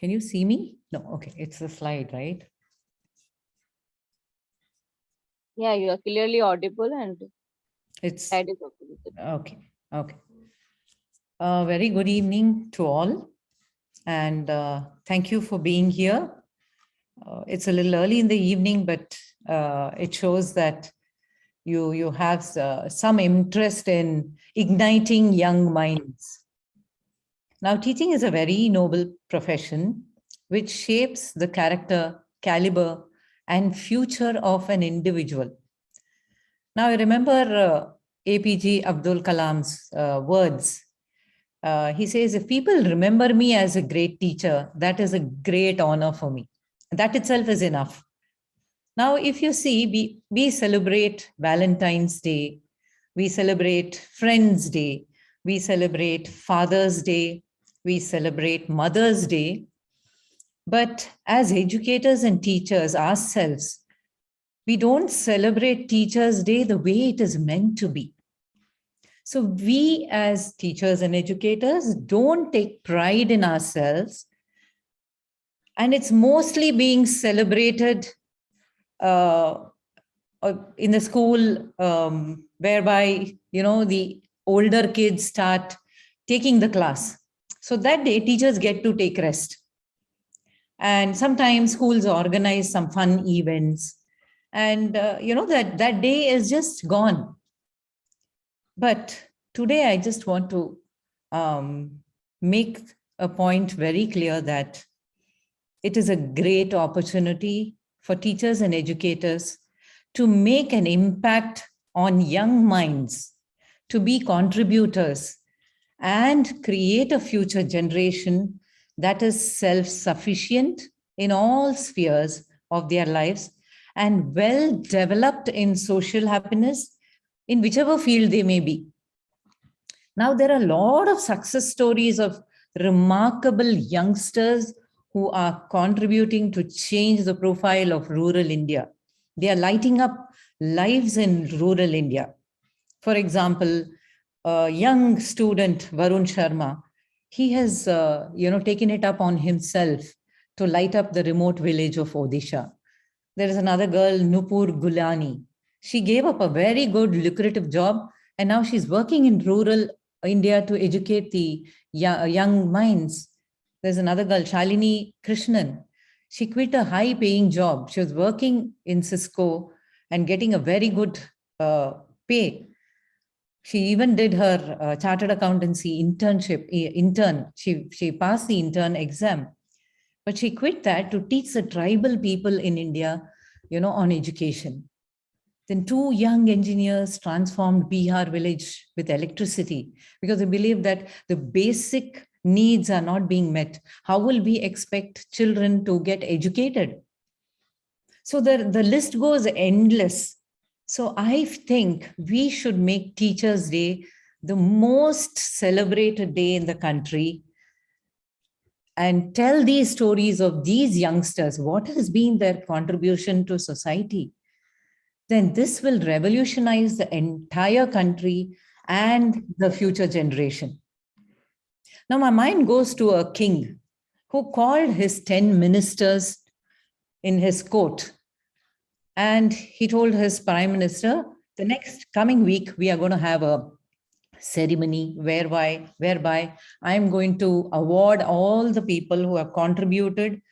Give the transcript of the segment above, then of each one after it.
Can you see me? No, okay, it's the slide, right? Yeah, you are clearly audible and It's slide is okay with it. okay. Okay. Very good evening to all, and thank you for being here. It's a little early in the evening, but it shows that you have some interest in igniting young minds. Now, teaching is a very noble profession which shapes the character, caliber, and future of an individual. Now, I remember APG Abdul Kalam's words. He says, if people remember me as a great teacher, that is a great honor for me. That itself is enough. Now, if you see, we celebrate Valentine's Day, we celebrate Friends Day, we celebrate Father's Day, we celebrate Mother's Day. But as educators and teachers ourselves, we don't celebrate Teachers' Day the way it is meant to be. So we as teachers and educators don't take pride in ourselves. And it's mostly being celebrated in the school, whereby, the older kids start taking the class. So that day, teachers get to take rest. And sometimes schools organize some fun events. And, that day is just gone. But today, I just want to make a point very clear that it is a great opportunity for teachers and educators to make an impact on young minds, to be contributors, and create a future generation that is self-sufficient in all spheres of their lives and well developed in social happiness in whichever field they may be. Now, there are a lot of success stories of remarkable youngsters who are contributing to change the profile of rural India. They are lighting up lives in rural India. For example, a young student, Varun Sharma, he has taken it up on himself to light up the remote village of Odisha. There is another girl, Nupur Gulani. She gave up a very good, lucrative job, and now she's working in rural India to educate the young minds. There's another girl, Shalini Krishnan. She quit a high-paying job. She was working in Cisco and getting a very good pay. She even did her chartered accountancy intern. She passed the intern exam. But she quit that to teach the tribal people in India, on education. Then 2 young engineers transformed Bihar village with electricity because they believe that the basic needs are not being met. How will we expect children to get educated? So the list goes endless. So I think we should make Teachers' Day the most celebrated day in the country and tell these stories of these youngsters, what has been their contribution to society. Then this will revolutionize the entire country and the future generation. Now, my mind goes to a king who called his 10 ministers in his court. And he told his prime minister, the next coming week, we are going to have a ceremony whereby I am going to award all the people who have contributed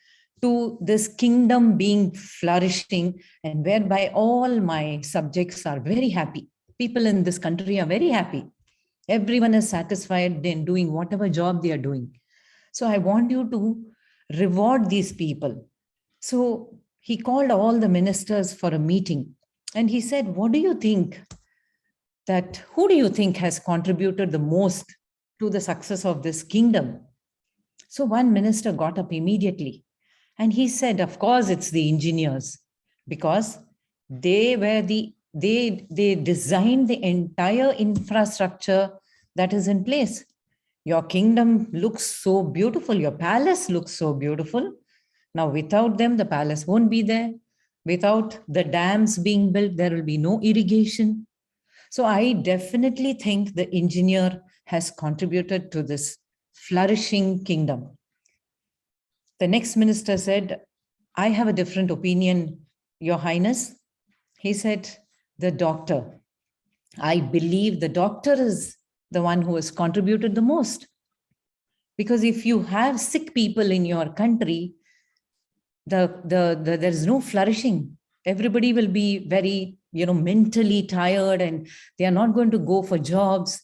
to this kingdom being flourishing, and whereby all my subjects are very happy. People in this country are very happy. Everyone is satisfied in doing whatever job they are doing. So I want you to reward these people. So he called all the ministers for a meeting and he said, what do you think who do you think has contributed the most to the success of this kingdom? So one minister got up immediately and he said, of course, it's the engineers, because they designed the entire infrastructure that is in place. Your kingdom looks so beautiful. Your palace looks so beautiful. Now, without them, the palace won't be there. Without the dams being built, there will be no irrigation. So I definitely think the engineer has contributed to this flourishing kingdom. The next minister said, I have a different opinion, Your Highness. He said, the doctor. I believe the doctor is the one who has contributed the most. Because if you have sick people in your country, there's no flourishing. Everybody will be very, mentally tired, and they are not going to go for jobs.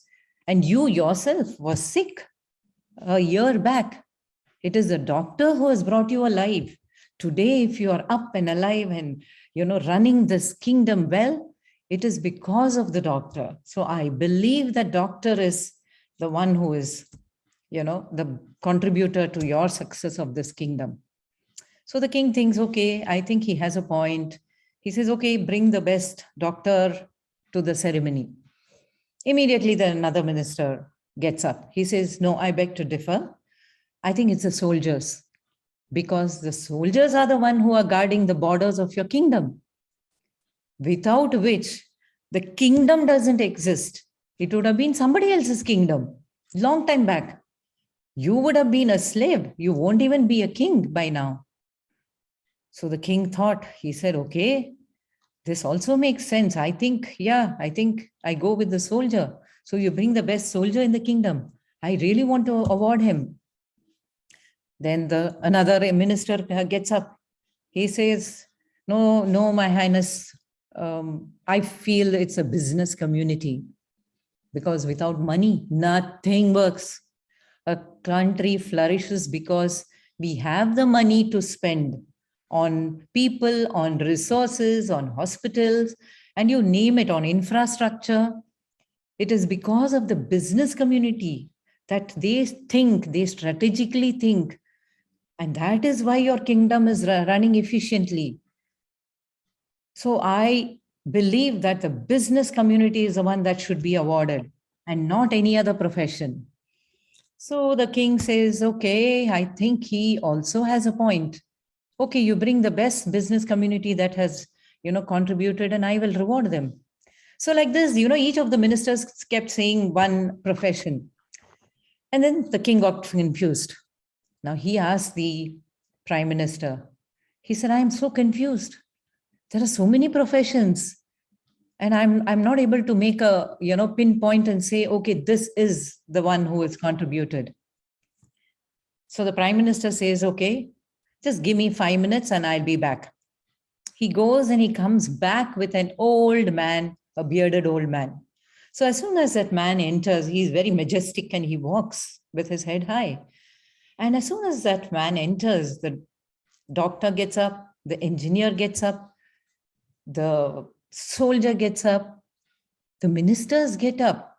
And you yourself was sick a year back. It is the doctor who has brought you alive. Today, if you are up and alive and, running this kingdom well, it is because of the doctor. So I believe that doctor is the one who is, the contributor to your success of this kingdom. So the king thinks, okay, I think he has a point. He says, okay, bring the best doctor to the ceremony. Immediately, another minister gets up. He says, no, I beg to differ. I think it's the soldiers, because the soldiers are the one who are guarding the borders of your kingdom, without which the kingdom doesn't exist. It would have been somebody else's kingdom long time back. You would have been a slave. You won't even be a king by now. So the king thought, he said, okay, this also makes sense. I think I go with the soldier. So you bring the best soldier in the kingdom. I really want to award him. Then another minister gets up. He says, no, my highness, I feel it's a business community, because without money, nothing works. A country flourishes because we have the money to spend on people, on resources, on hospitals, and you name it, on infrastructure. It is because of the business community that they strategically think. And that is why your kingdom is running efficiently. So I believe that the business community is the one that should be awarded, and not any other profession. So the king says, okay, I think he also has a point. Okay, you bring the best business community that has, contributed, and I will reward them. So like this, each of the ministers kept saying one profession. And then the king got confused. Now he asked the prime minister, he said, I am so confused. There are so many professions, and I'm not able to make a, pinpoint and say, okay, this is the one who has contributed. So the prime minister says, okay, just give me 5 minutes and I'll be back. He goes and he comes back with an old man, a bearded old man. So as soon as that man enters, he's very majestic and he walks with his head high. And as soon as that man enters, the doctor gets up, the engineer gets up, the soldier gets up, the ministers get up,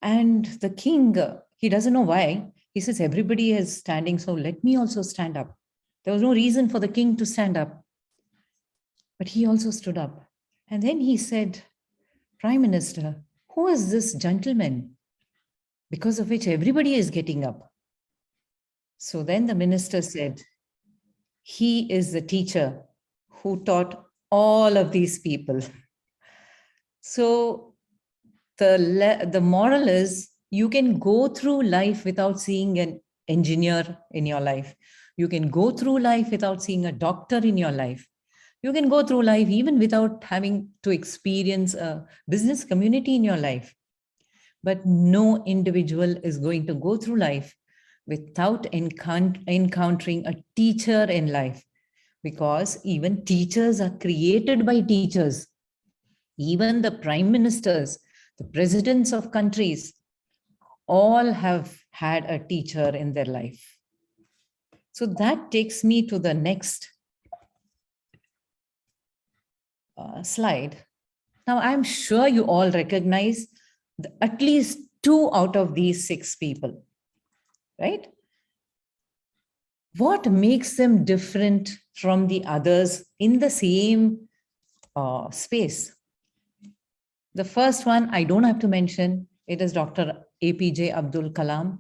and the king, he doesn't know why. He says, everybody is standing, so let me also stand up. There was no reason for the king to stand up, but he also stood up. And then he said, Prime Minister, who is this gentleman because of which everybody is getting up? So then the minister said, he is the teacher who taught all of these people. So the moral is, you can go through life without seeing an engineer in your life. You can go through life without seeing a doctor in your life. You can go through life even without having to experience a business community in your life. But no individual is going to go through life without encountering a teacher in life, because even teachers are created by teachers. Even the prime ministers, the presidents of countries, all have had a teacher in their life. So that takes me to the next slide. Now, I'm sure you all recognize at least 2 out of these 6 people, right? What makes them different from the others in the same space? The first one, I don't have to mention, it is Dr. APJ Abdul Kalam,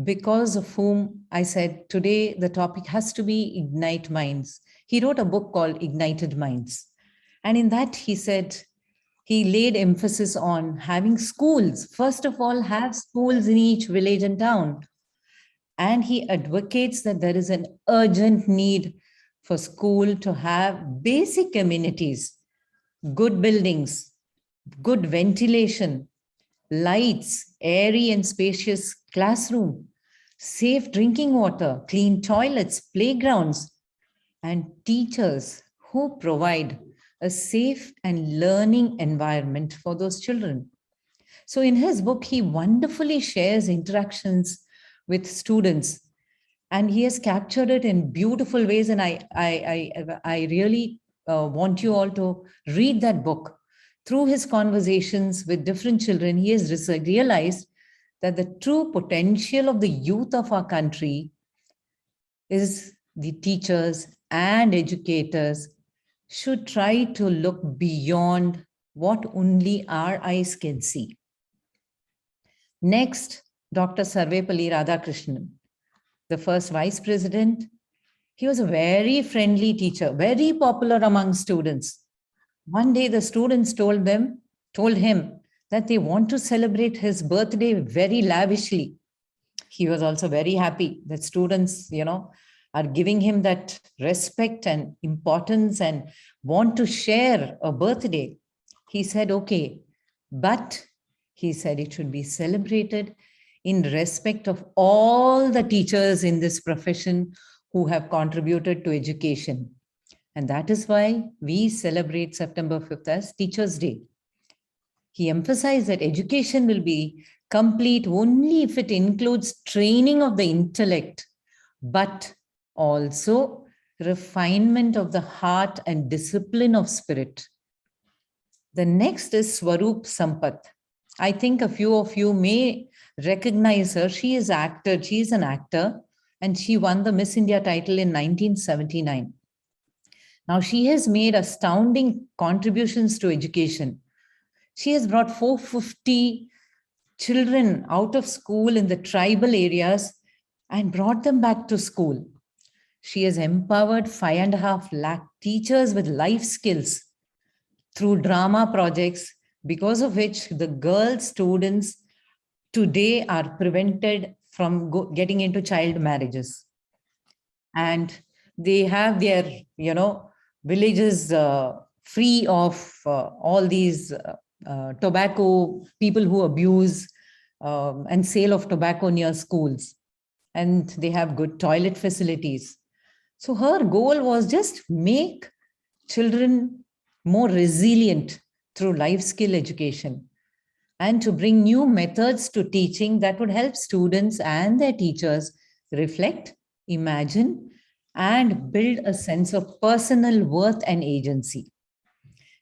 because of whom I said today the topic has to be Ignite Minds. He wrote a book called Ignited Minds. And in that, he said, he laid emphasis on having schools. First of all, have schools in each village and town. And he advocates that there is an urgent need for school to have basic amenities, good buildings, good ventilation, lights, airy and spacious classroom, safe drinking water, clean toilets, playgrounds, and teachers who provide a safe and learning environment for those children. So in his book, he wonderfully shares interactions with students, and he has captured it in beautiful ways. And I really want you all to read that book. Through his conversations with different children, he has realized that the true potential of the youth of our country is the teachers and educators should try to look beyond what only our eyes can see. Next, Dr. Sarvepalli Radhakrishnan, the first vice president. He was a very friendly teacher, very popular among students. One day, the students told him that they want to celebrate his birthday very lavishly. He was also very happy that students, are giving him that respect and importance and want to share a birthday. He said, okay, but he said it should be celebrated in respect of all the teachers in this profession who have contributed to education. And that is why we celebrate September 5th as Teachers' Day. He emphasized that education will be complete only if it includes training of the intellect, but also refinement of the heart and discipline of spirit. The next is Swaroop Sampath. I think a few of you may recognize her. She is an actor, and she won the Miss India title in 1979. Now, she has made astounding contributions to education. She has brought 450 children out of school in the tribal areas and brought them back to school. She has empowered 5.5 lakh teachers with life skills through drama projects, because of which the girl students today are prevented from getting into child marriages. And they have their, villages free of all these tobacco, people who abuse and sale of tobacco near schools. And they have good toilet facilities. So her goal was just make children more resilient through life skill education and to bring new methods to teaching that would help students and their teachers reflect, imagine, and build a sense of personal worth and agency.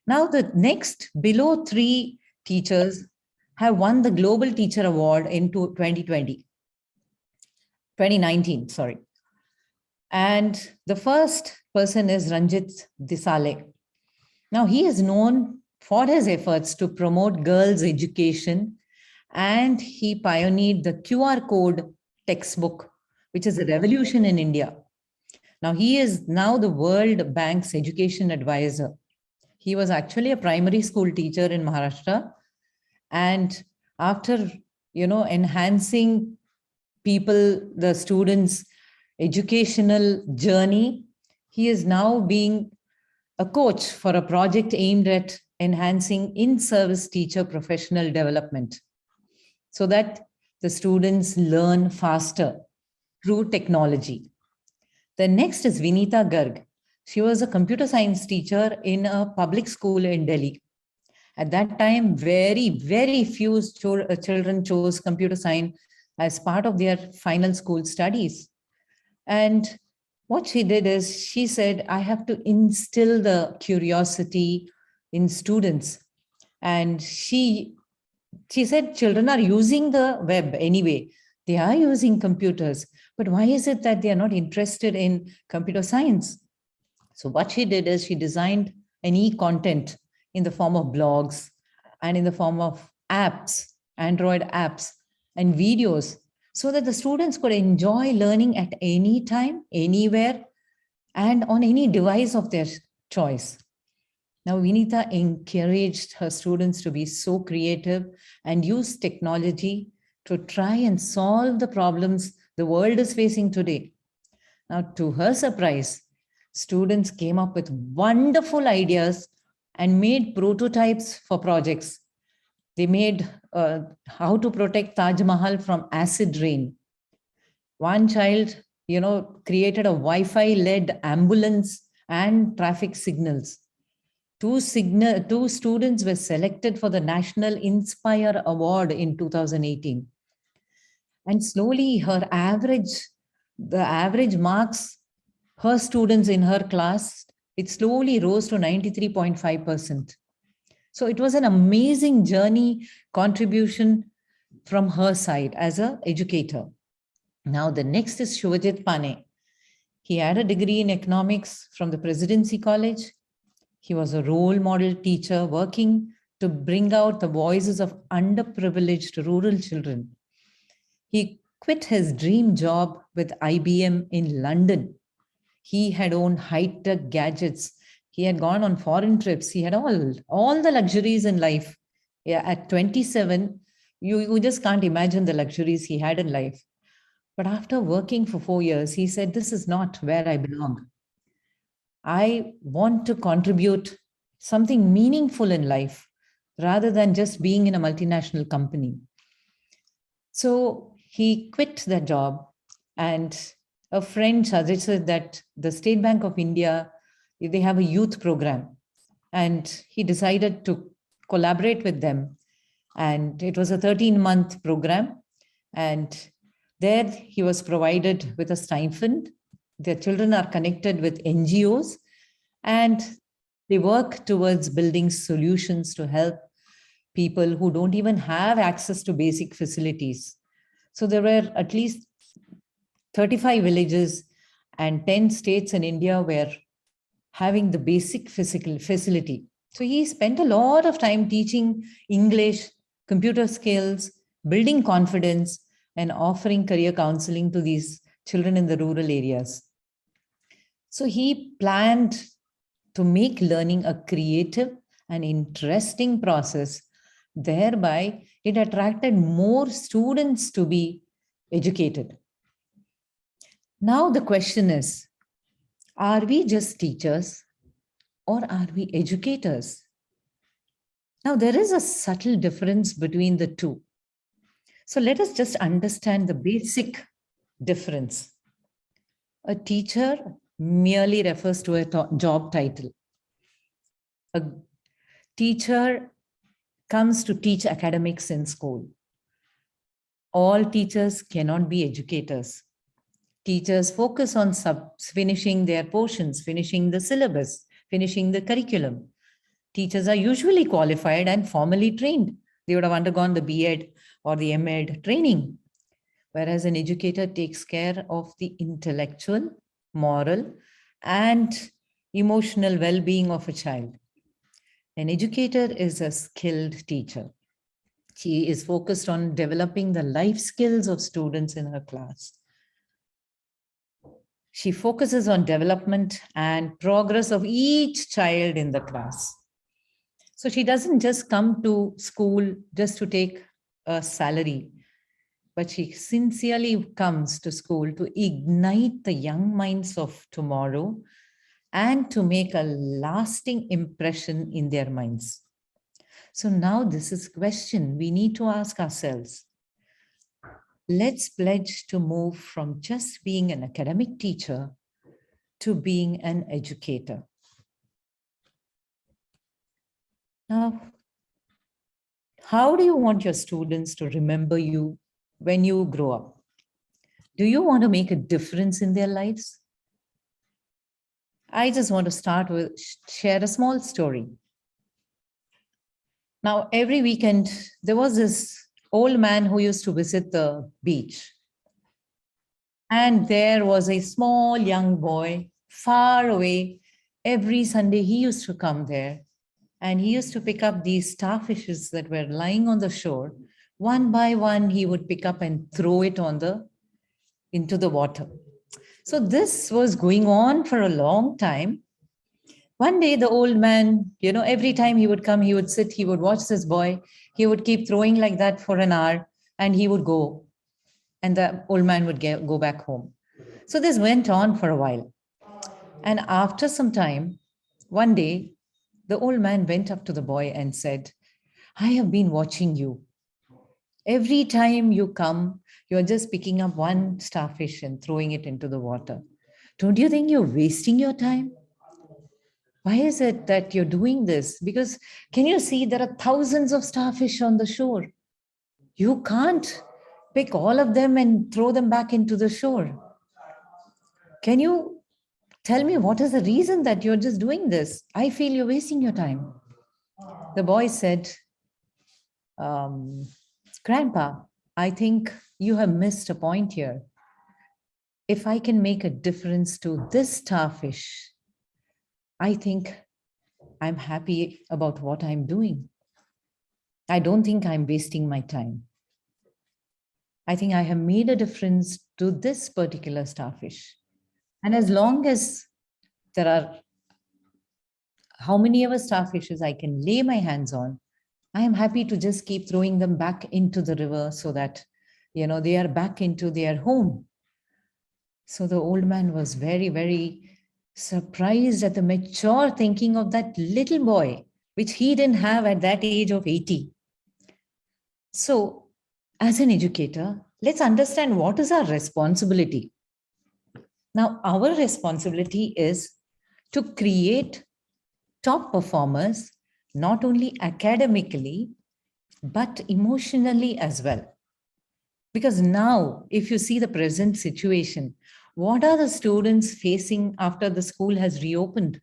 Now, the next below 3 teachers have won the Global Teacher Award in 2019, sorry. And the first person is Ranjit Disale. Now, he is known for his efforts to promote girls' education, and he pioneered the QR code textbook, which is a revolution in India. Now, he is now the World Bank's education advisor. He was actually a primary school teacher in Maharashtra. And after, enhancing the students' educational journey, he is now being a coach for a project aimed at enhancing in-service teacher professional development so that the students learn faster through technology. The next is Vinita Garg. She was a computer science teacher in a public school in Delhi. At that time, very, very few children chose computer science as part of their final school studies. And what she did is she said, I have to instill the curiosity in students. And she said, children are using the web anyway. They are using computers. But why is it that they are not interested in computer science? So what she did is she designed an e-content in the form of blogs and in the form of apps, Android apps and videos, so that the students could enjoy learning at any time, anywhere, and on any device of their choice. Now, Vinita encouraged her students to be so creative and use technology to try and solve the problems the world is facing today. Now, to her surprise, students came up with wonderful ideas and made prototypes for projects. They made how to protect Taj Mahal from acid rain. One child, created a Wi-Fi led ambulance and traffic signals. Two students were selected for the National Inspire Award in 2018. And slowly the average marks, her students in her class, it slowly rose to 93.5%. So it was an amazing journey contribution from her side as an educator. Now the next is Shuvajit Pane. He had a degree in economics from the Presidency College. He was a role model teacher working to bring out the voices of underprivileged rural children. He quit his dream job with IBM in London. He had owned high-tech gadgets. He had gone on foreign trips. He had all the luxuries in life. Yeah, at 27, you just can't imagine the luxuries he had in life. But after working for 4 years, he said, this is not where I belong. I want to contribute something meaningful in life rather than just being in a multinational company. So he quit that job, and a friend suggested that the State Bank of India, they have a youth program, and he decided to collaborate with them. And it was a 13-month program, and there he was provided with a stipend. Their children are connected with NGOs, and they work towards building solutions to help people who don't even have access to basic facilities. So there were at least 35 villages and 10 states in India were having the basic physical facility. So he spent a lot of time teaching English, computer skills, building confidence, and offering career counseling to these children in the rural areas. So he planned to make learning a creative and interesting process. Thereby, it attracted more students to be educated. Now the question is, are we just teachers or are we educators? Now there is a subtle difference between the two. So let us just understand the basic difference. A teacher merely refers to a job title. A teacher comes to teach academics in school. All teachers cannot be educators. Teachers focus on finishing their portions, finishing the syllabus, finishing the curriculum. Teachers are usually qualified and formally trained. They would have undergone the B.Ed or the M.Ed training, whereas an educator takes care of the intellectual, moral, and emotional well-being of a child. An educator is a skilled teacher. She is focused on developing the life skills of students in her class. She focuses on development and progress of each child in the class. So she doesn't just come to school just to take a salary, but she sincerely comes to school to ignite the young minds of tomorrow and to make a lasting impression in their minds. So now this is a question we need to ask ourselves. Let's pledge to move from just being an academic teacher to being an educator. Now, how do you want your students to remember you when you grow up? Do you want to make a difference in their lives? I just want to start with share a small story. Now, every weekend, there was this old man who used to visit the beach. And there was a small young boy far away. Every Sunday, he used to come there. And he used to pick up these starfishes that were lying on the shore. One by one, he would pick up and throw it into the water. So this was going on for a long time. One day, the old man, every time he would come, he would sit, he would watch this boy. He would keep throwing like that for an hour and he would go. and the old man would go back home. So this went on for a while. And after some time, one day, the old man went up to the boy and said, I have been watching you. Every time you come, you're just picking up one starfish and throwing it into the water. Don't you think you're wasting your time? Why is it that you're doing this? Because can you see there are thousands of starfish on the shore? You can't pick all of them and throw them back into the shore. Can you tell me what is the reason that you're just doing this? I feel you're wasting your time. The boy said, Grandpa, I think you have missed a point here. If I can make a difference to this starfish, I think I'm happy about what I'm doing. I don't think I'm wasting my time. I think I have made a difference to this particular starfish. And as long as there are how many ever starfishes I can lay my hands on, I am happy to just keep throwing them back into the river so that, they are back into their home. So the old man was very, very surprised at the mature thinking of that little boy, which he didn't have at that age of 80. So as an educator, let's understand what is our responsibility. Now, our responsibility is to create top performers, not only academically, but emotionally as well. Because now, if you see the present situation, what are the students facing after the school has reopened?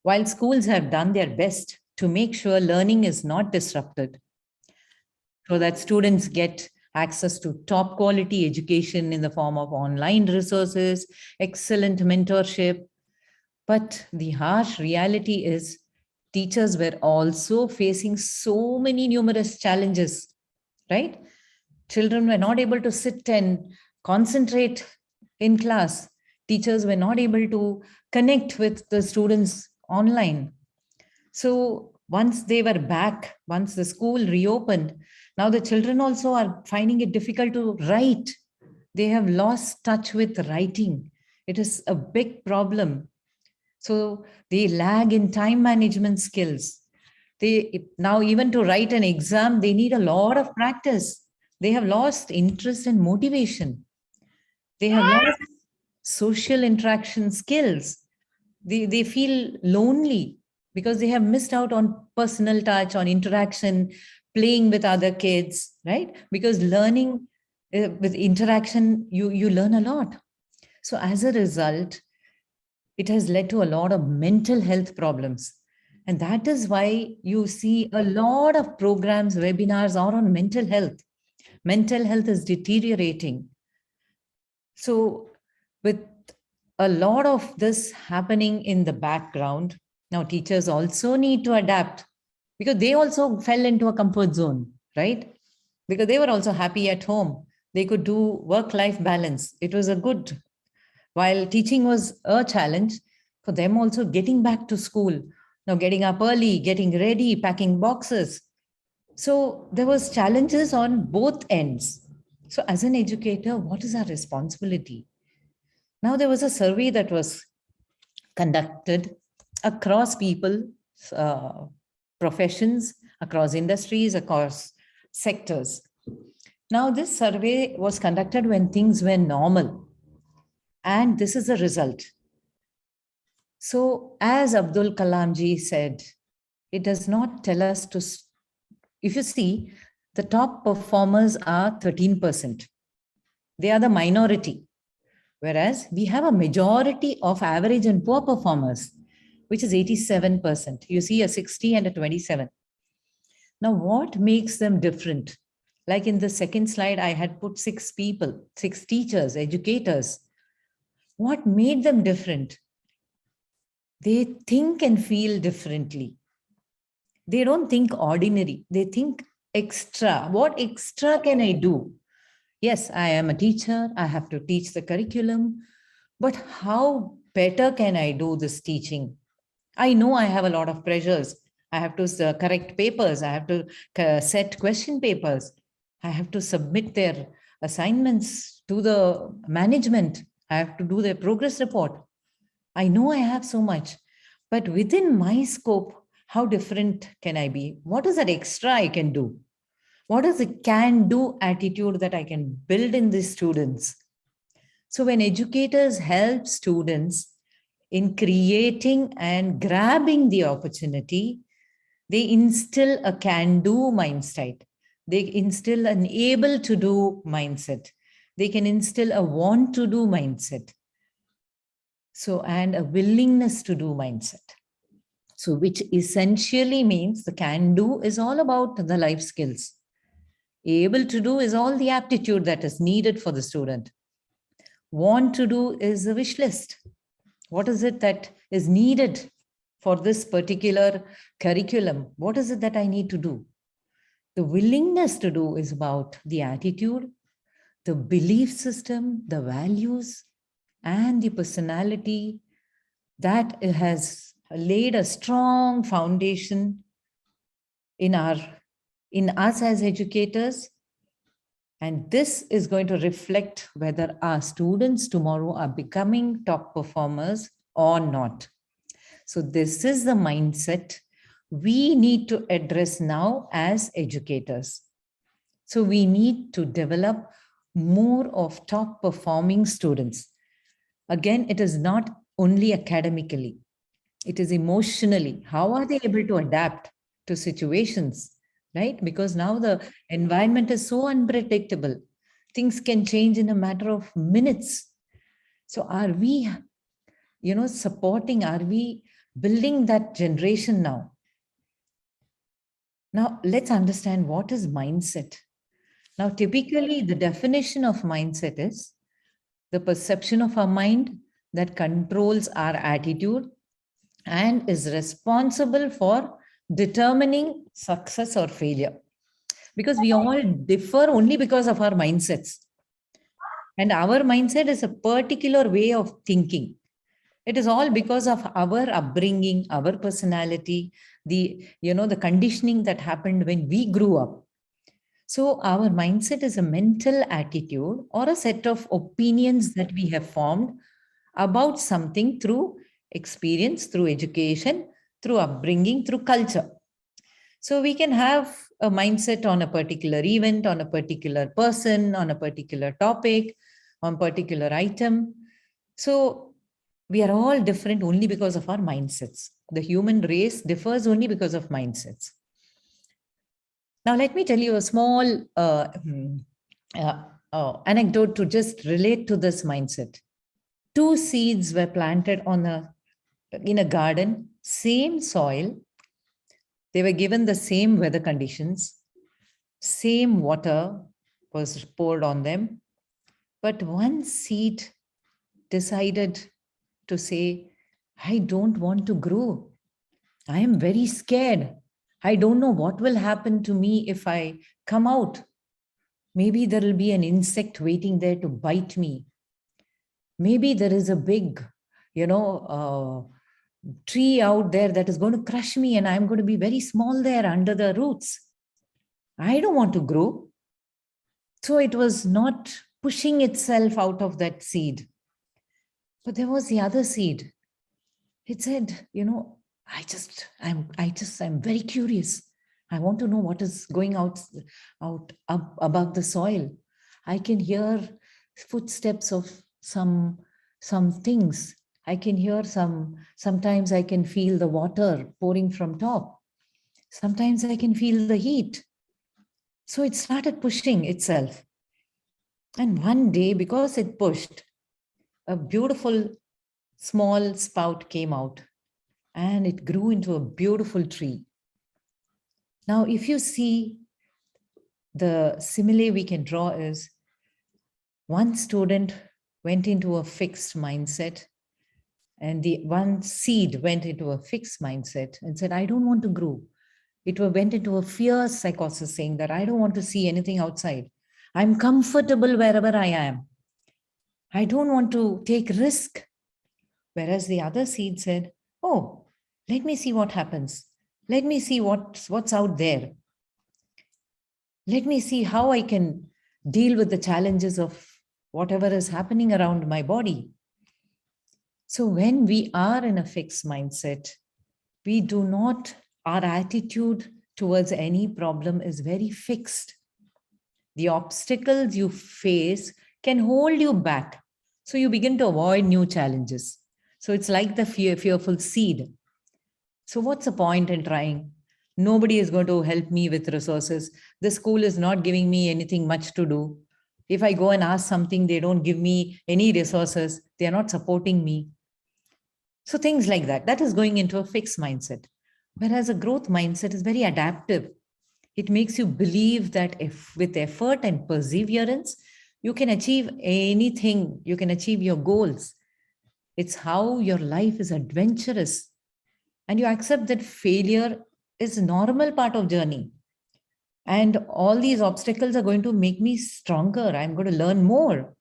While schools have done their best to make sure learning is not disrupted, so that students get access to top quality education in the form of online resources, excellent mentorship. But the harsh reality is teachers were also facing so many numerous challenges, right? Children were not able to sit and concentrate in class. Teachers were not able to connect with the students online. So once they were back, once the school reopened, now the children also are finding it difficult to write. They have lost touch with writing. It is a big problem. So they lag in time management skills. They now, even to write an exam, they need a lot of practice. They have lost interest and motivation. They have lost social interaction skills. They feel lonely because they have missed out on personal touch, on interaction, playing with other kids, right? Because learning with interaction, you learn a lot. So as a result, it has led to a lot of mental health problems. And that is why you see a lot of programs, webinars are on mental health. Mental health is deteriorating. So with a lot of this happening in the background, now teachers also need to adapt because they also fell into a comfort zone, right? Because they were also happy at home. They could do work-life balance. It was a good, while teaching was a challenge, for them also getting back to school, now getting up early, getting ready, packing boxes. So there was challenges on both ends. So as an educator, what is our responsibility? Now there was a survey that was conducted across people, professions, across industries, across sectors. Now this survey was conducted when things were normal. And this is the result. So as Abdul Kalam ji said, it does not tell us to, if you see, the top performers are 13%. They are the minority. Whereas we have a majority of average and poor performers, which is 87%. You see a 60 and a 27. Now, what makes them different? Like in the second slide, I had put 6 people, 6 teachers, educators. What made them different? They think and feel differently. They don't think ordinary. They think extra. What extra can I do? Yes, I am a teacher. I have to teach the curriculum. But how better can I do this teaching? I know I have a lot of pressures. I have to correct papers. I have to set question papers. I have to submit their assignments to the management. I have to do their progress report. I know I have so much, but within my scope, how different can I be? What is that extra I can do? What is the can do attitude that I can build in these students? So when educators help students in creating and grabbing the opportunity, they instill a can do mindset. They instill an able to do mindset. They can instill a want to do mindset. So, and a willingness to do mindset. So, which essentially means the can do is all about the life skills. Able to do is all the aptitude that is needed for the student. Want to do is a wish list. What is it that is needed for this particular curriculum? What is it that I need to do? The willingness to do is about the attitude, the belief system, the values, and the personality that has laid a strong foundation in us as educators. And this is going to reflect whether our students tomorrow are becoming top performers or not. So this is the mindset we need to address now as educators. So we need to develop more of top performing students. Again, it is not only academically, it is emotionally. How are they able to adapt to situations, right? Because now the environment is so unpredictable. Things can change in a matter of minutes. So are we, supporting, are we building that generation now? Now, let's understand what is mindset. Now, typically, the definition of mindset is the perception of our mind that controls our attitude and is responsible for determining success or failure. Because we all differ only because of our mindsets. And our mindset is a particular way of thinking. It is all because of our upbringing, our personality, the conditioning that happened when we grew up. So our mindset is a mental attitude or a set of opinions that we have formed about something through experience, through education, through upbringing, through culture. So we can have a mindset on a particular event, on a particular person, on a particular topic, on a particular item. So we are all different only because of our mindsets. The human race differs only because of mindsets. Now, let me tell you a small anecdote to just relate to this mindset. 2 seeds were planted in a garden, same soil. They were given the same weather conditions, same water was poured on them. But one seed decided to say, I don't want to grow. I am very scared. I don't know what will happen to me if I come out. Maybe there will be an insect waiting there to bite me. Maybe there is a big, tree out there that is going to crush me and I'm going to be very small there under the roots. I don't want to grow. So it was not pushing itself out of that seed. But there was the other seed. It said, I'm very curious. I want to know what is going out up above the soil. I can hear footsteps of some things. I can hear sometimes I can feel the water pouring from top. Sometimes I can feel the heat. So it started pushing itself. And one day, because it pushed, a beautiful small spout came out and it grew into a beautiful tree. Now, if you see, the simile we can draw is one student went into a fixed mindset and the one seed went into a fixed mindset and said, I don't want to grow. It went into a fierce psychosis saying that I don't want to see anything outside. I'm comfortable wherever I am. I don't want to take risk. Whereas the other seed said, oh, let me see what happens. Let me see what's out there. Let me see how I can deal with the challenges of whatever is happening around my body. So when we are in a fixed mindset, we do not, our attitude towards any problem is very fixed. The obstacles you face can hold you back. So you begin to avoid new challenges. So it's like the fearful seed. So what's the point in trying? Nobody is going to help me with resources. The school is not giving me anything much to do. If I go and ask something, they don't give me any resources. They are not supporting me. So things like that. That is going into a fixed mindset. Whereas a growth mindset is very adaptive. It makes you believe that if with effort and perseverance, you can achieve anything, you can achieve your goals. It's how your life is adventurous. And you accept that failure is a normal part of journey. And all these obstacles are going to make me stronger. I'm going to learn more.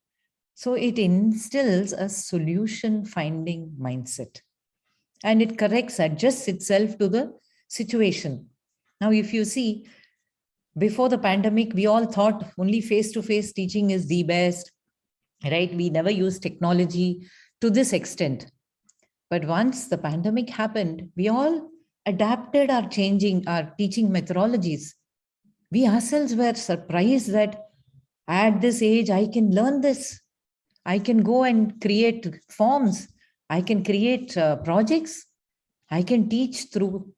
So it instills a solution finding mindset. And it adjusts itself to the situation. Now, if you see, before the pandemic, we all thought only face-to-face teaching is the best, right? We never used technology to this extent. But once the pandemic happened, we all adapted our teaching methodologies. We ourselves were surprised that at this age, I can learn this. I can go and create forms. I can create projects. I can teach through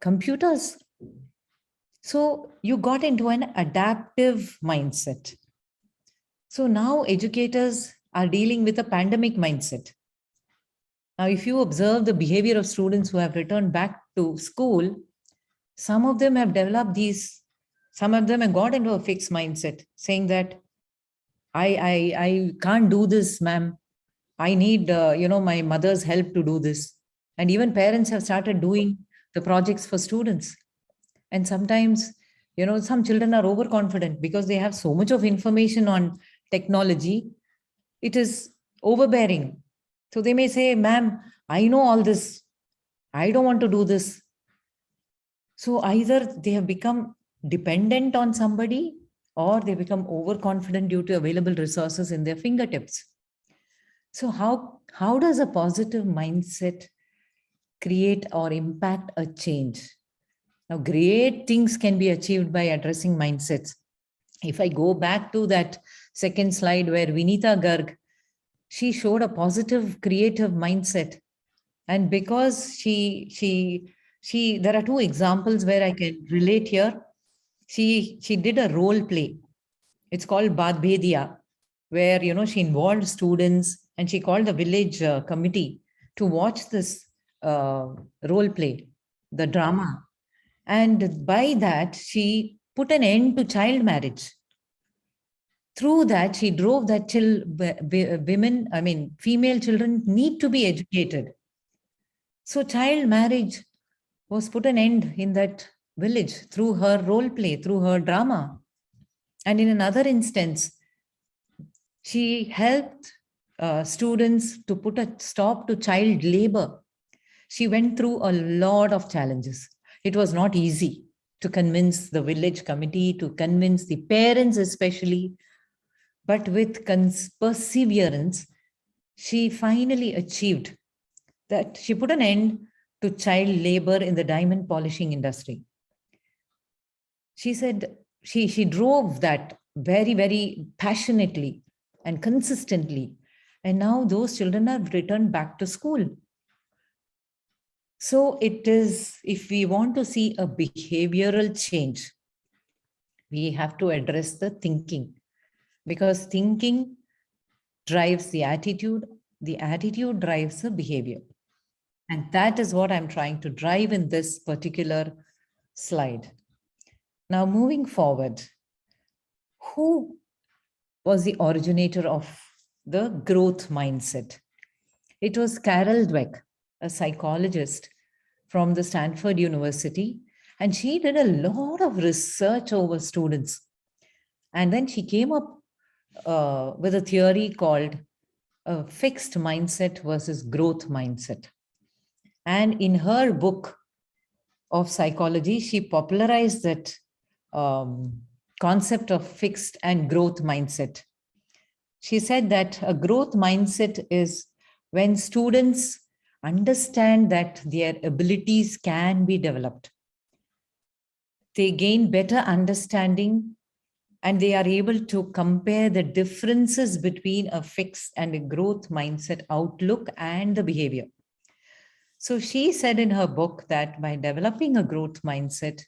computers. So you got into an adaptive mindset. So now educators are dealing with a pandemic mindset. Now, if you observe the behavior of students who have returned back to school, some of them have developed some of them have got into a fixed mindset, saying that I can't do this, ma'am. I need, my mother's help to do this. And even parents have started doing the projects for students. And sometimes, some children are overconfident because they have so much of information on technology. It is overbearing. So they may say, ma'am, I know all this. I don't want to do this. So either they have become dependent on somebody or they become overconfident due to available resources in their fingertips. So how does a positive mindset create or impact a change? Now, great things can be achieved by addressing mindsets. If I go back to that second slide where Vinita Garg, she showed a positive, creative mindset. And because there are two examples where I can relate here. She did a role play. It's called Badbhedia, where, she involved students and she called the village committee to watch this role play, the drama. And by that, she put an end to child marriage. Through that, she drove that till female children need to be educated. So child marriage was put an end in that village through her role play, through her drama. And in another instance, she helped students to put a stop to child labor. She went through a lot of challenges. It was not easy to convince the village committee, to convince the parents especially, but with perseverance, she finally achieved that. She put an end to child labor in the diamond polishing industry. She said she drove that very, very passionately and consistently. And now those children have returned back to school. So it is, if we want to see a behavioral change, we have to address the thinking, because thinking drives the attitude drives the behavior. And that is what I'm trying to drive in this particular slide. Now, moving forward, who was the originator of the growth mindset? It was Carol Dweck, a psychologist from the Stanford University, and she did a lot of research over students. And then she came up with a theory called fixed mindset versus growth mindset. And in her book of psychology, she popularized that concept of fixed and growth mindset. She said that a growth mindset is when students understand that their abilities can be developed. They gain better understanding and they are able to compare the differences between a fixed and a growth mindset outlook and the behavior. So she said in her book that by developing a growth mindset,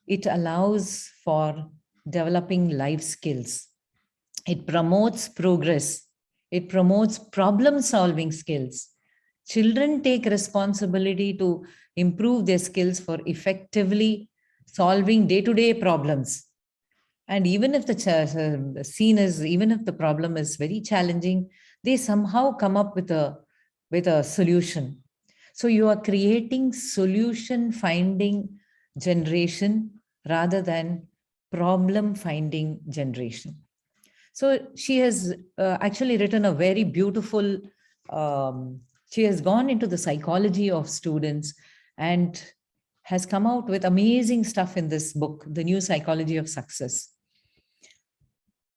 it allows for developing life skills. It promotes progress. It promotes problem solving skills. Children take responsibility to improve their skills for effectively solving day-to-day problems. And even if the scene is, even if the problem is very challenging, they somehow come up with a solution. So you are creating solution finding generation rather than problem finding generation. So she has actually written a very beautiful, she has gone into the psychology of students and has come out with amazing stuff in this book, The New Psychology of Success.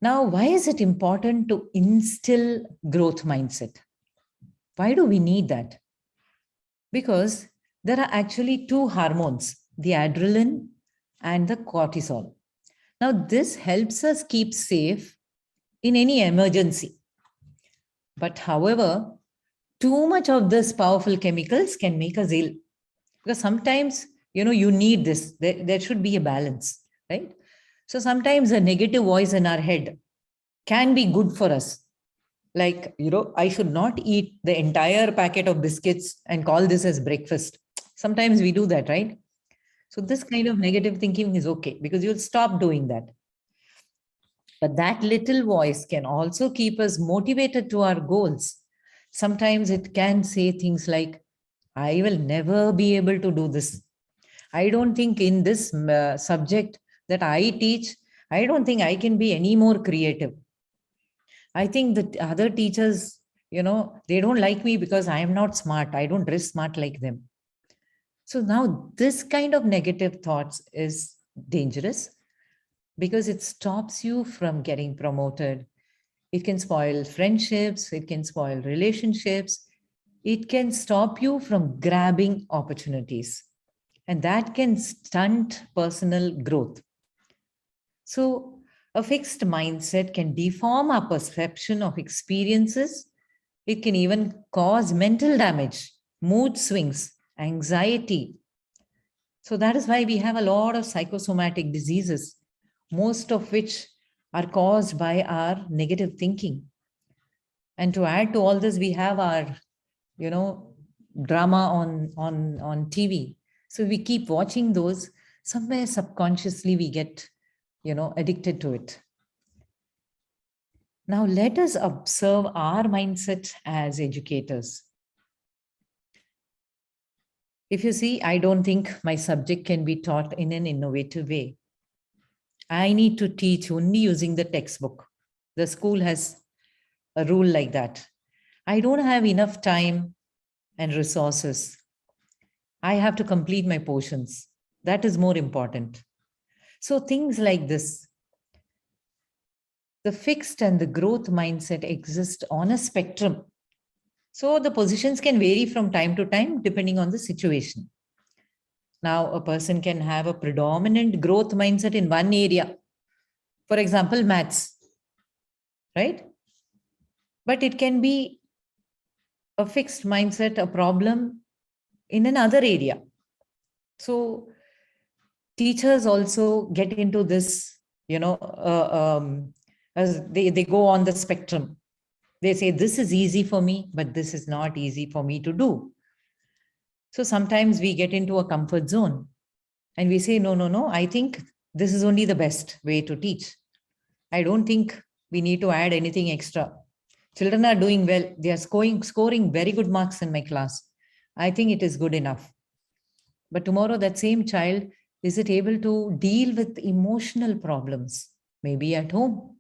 Now, why is it important to instill growth mindset? Why do we need that? Because there are actually two hormones, the adrenaline and the cortisol. Now, this helps us keep safe in any emergency. But however, too much of this powerful chemicals can make us ill. Because sometimes, you need this. There should be a balance, right? So sometimes a negative voice in our head can be good for us. Like, I should not eat the entire packet of biscuits and call this as breakfast. Sometimes we do that, right? So this kind of negative thinking is okay because you'll stop doing that. But that little voice can also keep us motivated to our goals. Sometimes it can say things like, I will never be able to do this. I don't think in this subject that I teach, I don't think I can be any more creative. I think that other teachers, they don't like me because I am not smart. I don't dress smart like them. So now this kind of negative thoughts is dangerous because it stops you from getting promoted. It can spoil friendships. It can spoil relationships. It can stop you from grabbing opportunities. And that can stunt personal growth. So a fixed mindset can deform our perception of experiences. It can even cause mental damage, mood swings, anxiety. So that is why we have a lot of psychosomatic diseases, most of which are caused by our negative thinking. And to add to all this, we have our, drama on TV. So we keep watching those. Somewhere subconsciously we get, addicted to it. Now let us observe our mindset as educators. If you see, I don't think my subject can be taught in an innovative way. I need to teach only using the textbook. The school has a rule like that. I don't have enough time and resources. I have to complete my portions. That is more important. So things like this. The fixed and the growth mindset exist on a spectrum. So the positions can vary from time to time depending on the situation. Now, a person can have a predominant growth mindset in one area. For example, maths, right? But it can be a fixed mindset, a problem in another area. So teachers also get into this, as they go on the spectrum. They say, this is easy for me, but this is not easy for me to do. So sometimes we get into a comfort zone and we say, no, I think this is only the best way to teach. I don't think we need to add anything extra. Children are doing well. They are scoring very good marks in my class. I think it is good enough. But tomorrow, that same child, is it able to deal with emotional problems? Maybe at home,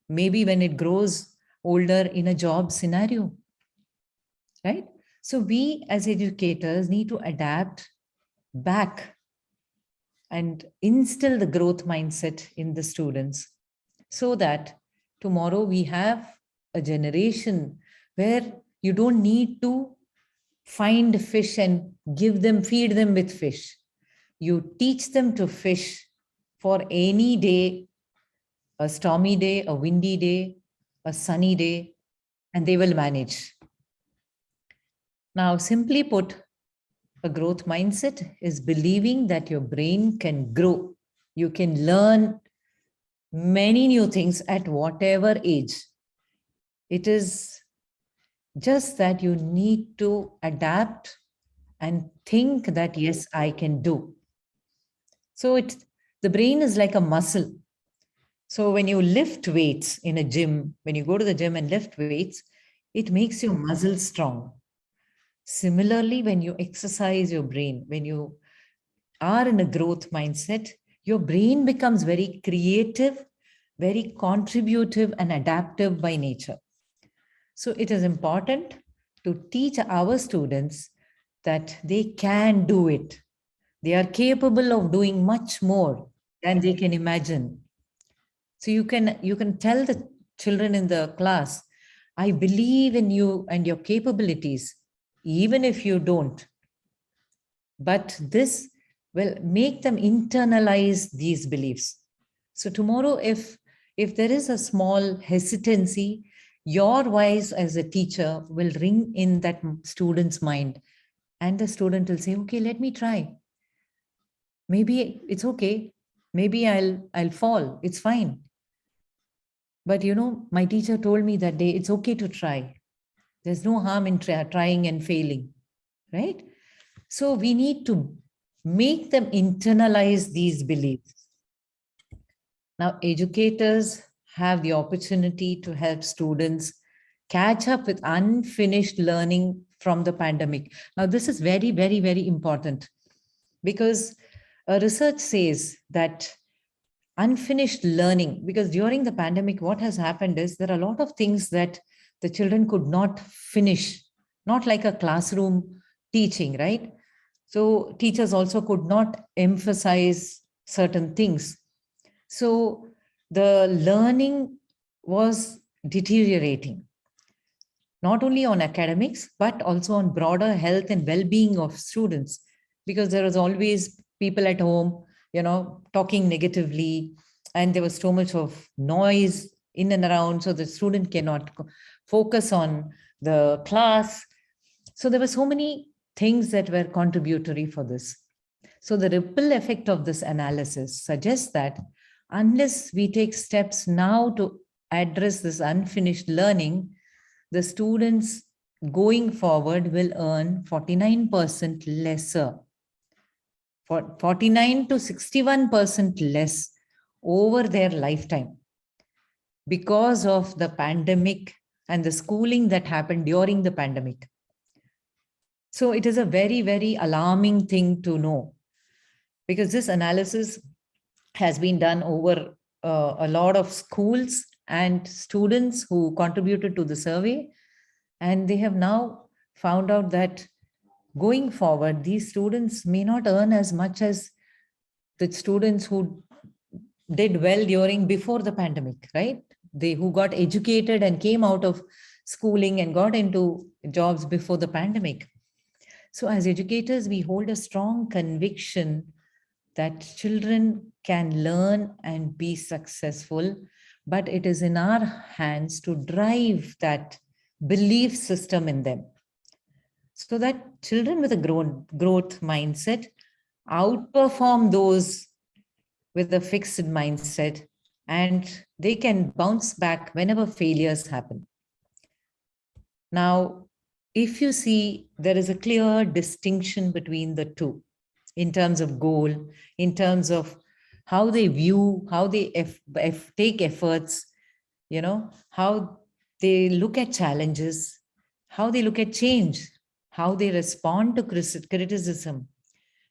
maybe when it grows older in a job scenario, right? So we as educators need to adapt back and instill the growth mindset in the students, so that tomorrow we have a generation where you don't need to find fish and feed them with fish. You teach them to fish for any day, a stormy day, a windy day, a sunny day, and they will manage. Now, simply put, a growth mindset is believing that your brain can grow. You can learn many new things at whatever age. It is just that you need to adapt and think that, yes, I can do. So the brain is like a muscle. So when you lift weights in a gym, when you go to the gym and lift weights, it makes your muscles strong. Similarly, when you exercise your brain, when you are in a growth mindset, your brain becomes very creative, very contributive, and adaptive by nature. So it is important to teach our students that they can do it. They are capable of doing much more than they can imagine. So you can tell the children in the class, I believe in you and your capabilities, even if you don't. But this will make them internalize these beliefs. So tomorrow, if there is a small hesitancy, your voice as a teacher will ring in that student's mind, and the student will say, okay, let me try. Maybe it's okay. Maybe I'll fall. It's fine. But my teacher told me that day, it's okay to try. There's no harm in trying and failing, right? So we need to make them internalize these beliefs. Now, educators have the opportunity to help students catch up with unfinished learning from the pandemic. Now, this is very, very, very important, because research says that unfinished learning, because during the pandemic, what has happened is there are a lot of things that the children could not finish, not like a classroom teaching, right? So teachers also could not emphasize certain things. So the learning was deteriorating, not only on academics, but also on broader health and well-being of students, because there was always people at home, talking negatively, and there was so much of noise in and around, so the student cannot focus on the class. So there were so many things that were contributory for this. So the ripple effect of this analysis suggests that unless we take steps now to address this unfinished learning, the students going forward will earn 49% lesser, for 49 to 61% less over their lifetime, because of the pandemic and the schooling that happened during the pandemic. So it is a very, very alarming thing to know, because this analysis has been done over a lot of schools and students who contributed to the survey. And they have now found out that going forward, these students may not earn as much as the students who did well before the pandemic, right? They who got educated and came out of schooling and got into jobs before the pandemic. So as educators, we hold a strong conviction that children can learn and be successful, but it is in our hands to drive that belief system in them, so that children with a growth mindset outperform those with a fixed mindset, and they can bounce back whenever failures happen. Now, if you see, there is a clear distinction between the two in terms of goal, in terms of how they view, how they take efforts, how they look at challenges, how they look at change, how they respond to criticism,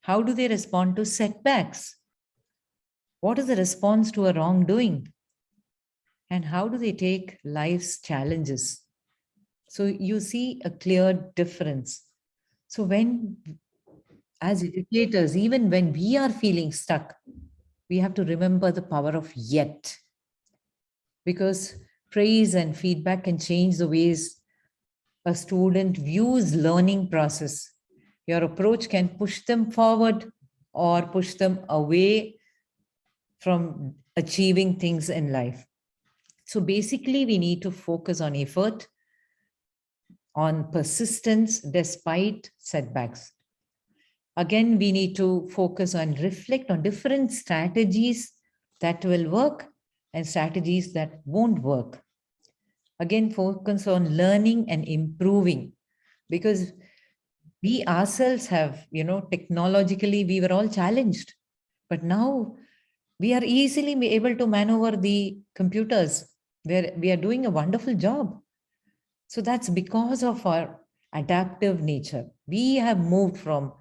how do they respond to setbacks, what is the response to a wrongdoing, and how do they take life's challenges. So you see a clear difference. So when as educators, even when we are feeling stuck, we have to remember the power of yet, because praise and feedback can change the ways a student views learning process. Your approach can push them forward or push them away from achieving things in life. So basically, we need to focus on effort, on persistence despite setbacks. Again, we need to focus on reflect on different strategies that will work and strategies that won't work. Again, focus on learning and improving, because we ourselves have, technologically, we were all challenged, but now we are easily able to maneuver the computers, where we are doing a wonderful job. So that's because of our adaptive nature. We have moved from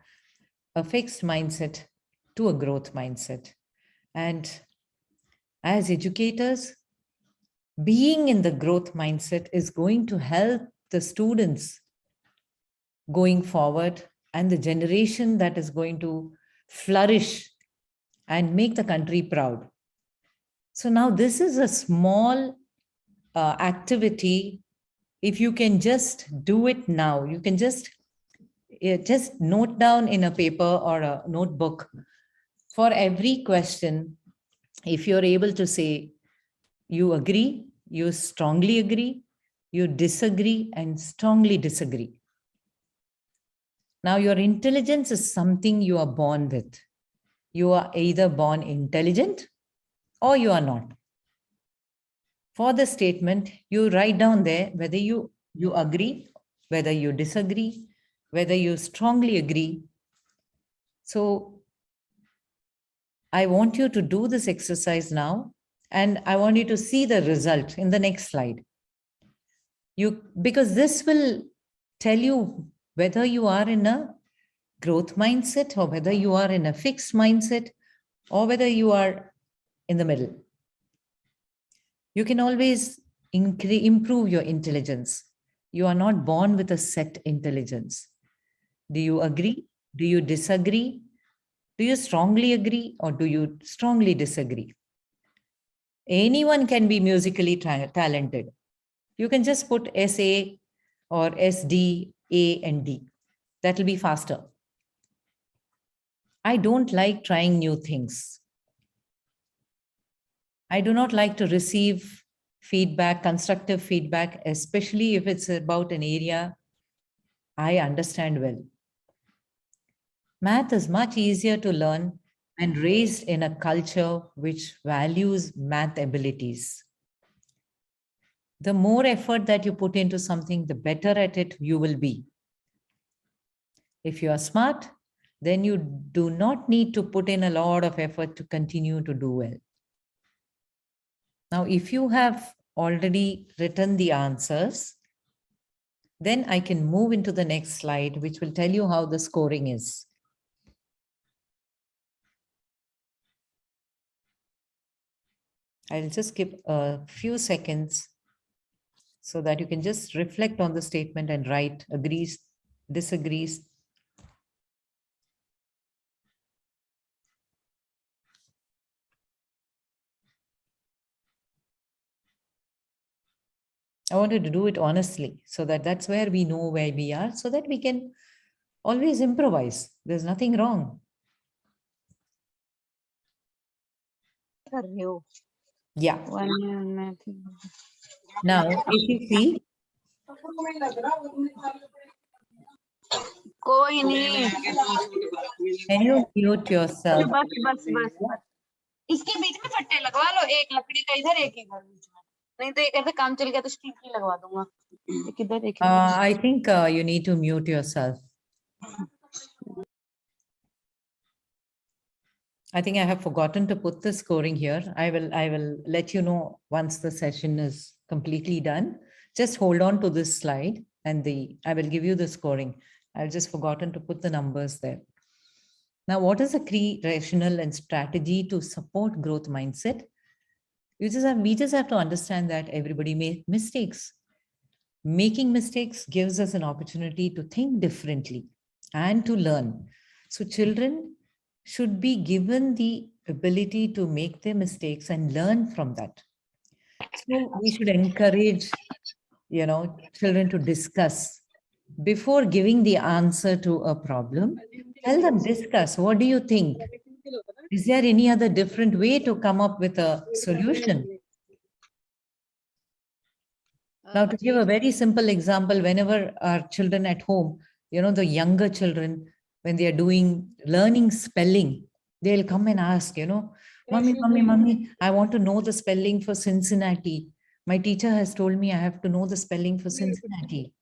a fixed mindset to a growth mindset. And as educators, being in the growth mindset is going to help the students going forward and the generation that is going to flourish and make the country proud. So now this is a small activity. If you can just do it now, you can just note down in a paper or a notebook for every question. If you're able to say you agree, you strongly agree, you disagree, and strongly disagree. Now, your intelligence is something you are born with. You are either born intelligent or you are not. For the statement, you write down there whether you agree, whether you disagree, whether you strongly agree. So I want you to do this exercise now, and I want you to see the result in the next slide. Because this will tell you whether you are in a growth mindset or whether you are in a fixed mindset or whether you are in the middle. You can always improve your intelligence. You are not born with a set intelligence. Do you agree? Do you disagree? Do you strongly agree or do you strongly disagree? Anyone can be musically talented. You can just put SA or SD, A and D. That will be faster. I don't like trying new things. I do not like to receive feedback, constructive feedback, especially if it's about an area I understand well. Math is much easier to learn and raised in a culture which values math abilities. The more effort that you put into something, the better at it you will be. If you are smart, then you do not need to put in a lot of effort to continue to do well. Now, if you have already written the answers, then I can move into the next slide, which will tell you how the scoring is. I'll just give a few seconds so that you can just reflect on the statement and write agrees, disagrees. I wanted to do it honestly so that that's where we know where we are, so that we can always improvise. There's nothing wrong. Yeah. Now, if you see, कोई नहीं can you mute yourself? बस इसके बीच में फट्टे लगवा लो, एक लकड़ी का इधर एक इधर बीच में, नहीं तो एक ऐसे काम चल गया तो स्टील की लगवा दूंगा, एक इधर एक इधर. I think you need to mute yourself. I think I have forgotten to put the scoring here. I will let you know once the session is completely done. Just hold on to this slide and I will give you the scoring. I've just forgotten to put the numbers there. Now, what is a key rationale and strategy to support growth mindset? We just have to understand that everybody makes mistakes. Making mistakes gives us an opportunity to think differently and to learn. So children should be given the ability to make their mistakes and learn from that. So we should encourage, children to discuss before giving the answer to a problem. Tell them, discuss. What do you think? Is there any other different way to come up with a solution? Now, to give a very simple example, whenever our children at home, the younger children, when they are learning spelling, they'll come and ask, Mommy, I want to know the spelling for Cincinnati. My teacher has told me I have to know the spelling for Cincinnati.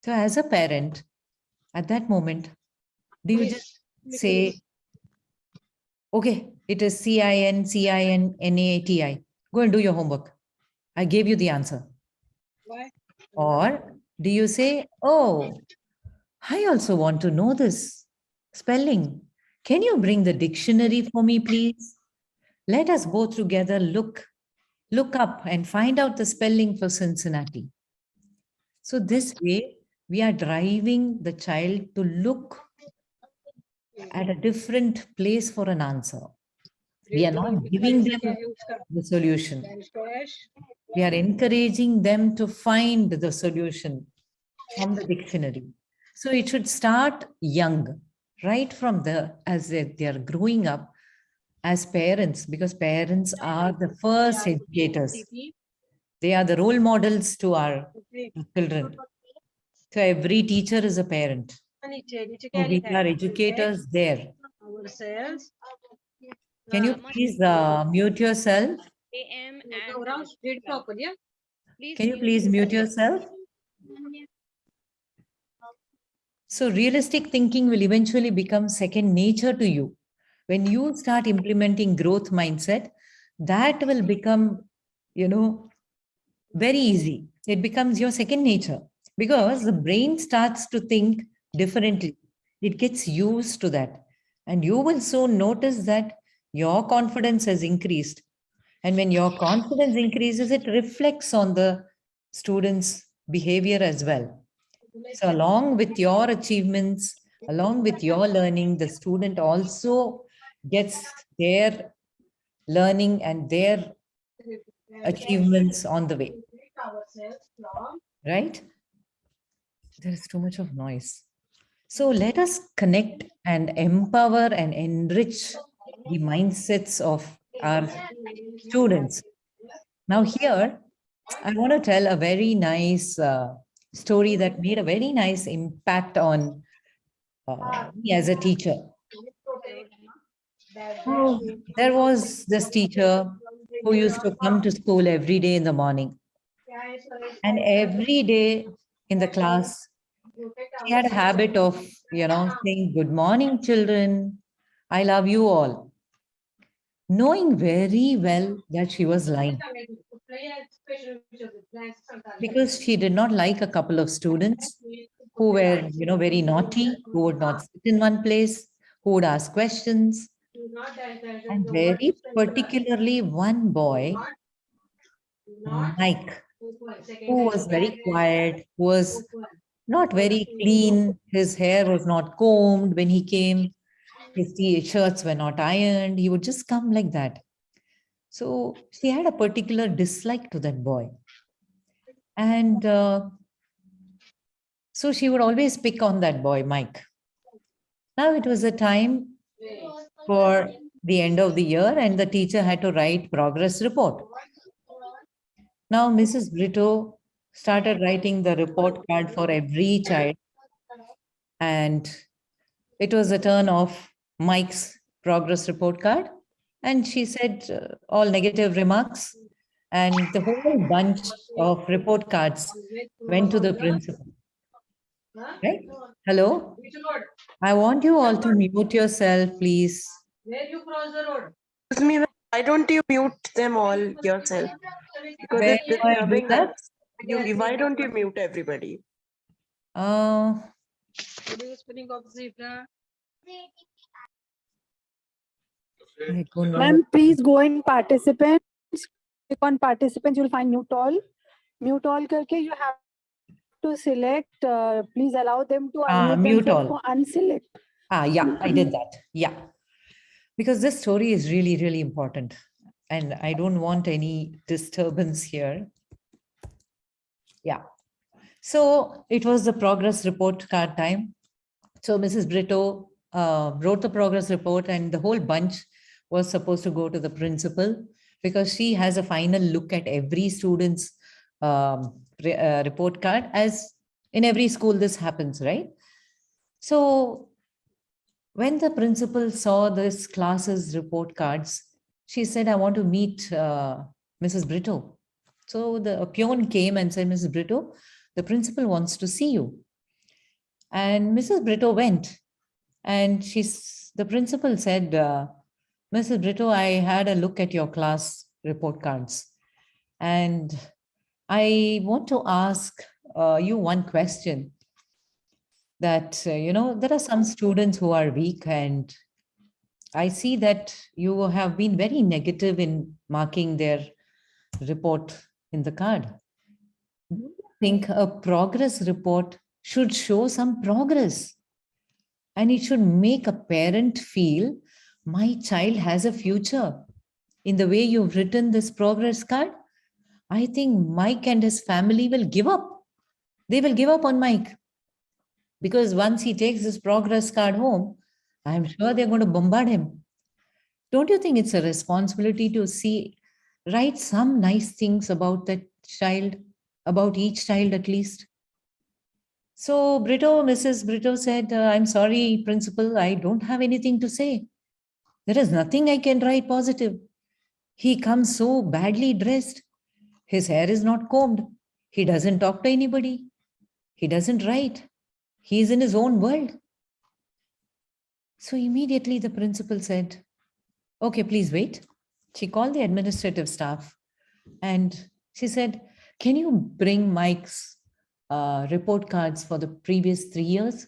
So as a parent, at that moment, do you just say, okay, it is Cincinnati. Go and do your homework. I gave you the answer. Why? Or do you say, oh, I also want to know this spelling. Can you bring the dictionary for me, please? Let us both together look up and find out the spelling for Cincinnati. So this way, we are driving the child to look at a different place for an answer. We are not giving them the solution. We are encouraging them to find the solution from the dictionary. So it should start young, right from as they are growing up as parents, because parents are the first educators. They are the role models to our children. So every teacher is a parent. So we are educators there. Can you please mute yourself? Can you please mute yourself? So realistic thinking will eventually become second nature to you. When you start implementing growth mindset, that will become, very easy. It becomes your second nature because the brain starts to think differently. It gets used to that. And you will soon notice that your confidence has increased. And when your confidence increases, it reflects on the student's behavior as well. So along with your achievements, along with your learning, the student also gets their learning and their achievements on the way. Right? There is too much of noise. So let us connect and empower and enrich the mindsets of our students. Now here, I want to tell a very nice story that made a very nice impact on me as a teacher. So there was this teacher who used to come to school every day in the morning. And every day in the class, she had a habit of, saying, good morning, children. I love you all. Knowing very well that she was lying. Because she did not like a couple of students who were, very naughty, who would not sit in one place, who would ask questions. And very particularly one boy, Mike, who was very quiet, who was not very clean. His hair was not combed when he came. His shirts were not ironed. He would just come like that. So she had a particular dislike to that boy. And so she would always pick on that boy, Mike. Now it was a time for the end of the year and the teacher had to write progress report. Now Mrs. Brito started writing the report card for every child. And it was a turn of Mike's progress report card. And she said all negative remarks. And the whole bunch of report cards went to the principal. Right? Hello? I want you all to mute yourself, please. Excuse me, why don't you mute them all yourself? Because Where it's do I do disturbing that? us. Why don't you mute everybody? Ma'am, please go in participants. Click on participants, you'll find mute all. Mute all karke you have to select, please allow them to unmute mute themselves all. to unselect. Yeah, I did that. Yeah. Because this story is really, really important. And I don't want any disturbance here. Yeah. So it was the progress report card time. So Mrs. Brito wrote the progress report, and the whole bunch was supposed to go to the principal because she has a final look at every student's report card. As in every school, this happens, right? So when the principal saw this class's report cards, she said, I want to meet Mrs. Brito. So the peon came and said, Mrs. Brito, the principal wants to see you. And Mrs. Brito went, and the principal said, Mrs. Brito, I had a look at your class report cards, and I want to ask you one question. That, there are some students who are weak, and I see that you have been very negative in marking their report in the card. Do you think a progress report should show some progress? And it should make a parent feel my child has a future. In the way you've written this progress card, I think Mike and his family will give up. They will give up on Mike. Because once he takes this progress card home, I'm sure they're going to bombard him. Don't you think it's a responsibility to write some nice things about that child, about each child at least? So Mrs. Brito said, I'm sorry, principal, I don't have anything to say. There is nothing I can write positive. He comes so badly dressed. His hair is not combed. He doesn't talk to anybody. He doesn't write. He is in his own world. So immediately the principal said, okay, please wait. She called the administrative staff and she said, can you bring Mike's report cards for the previous 3 years?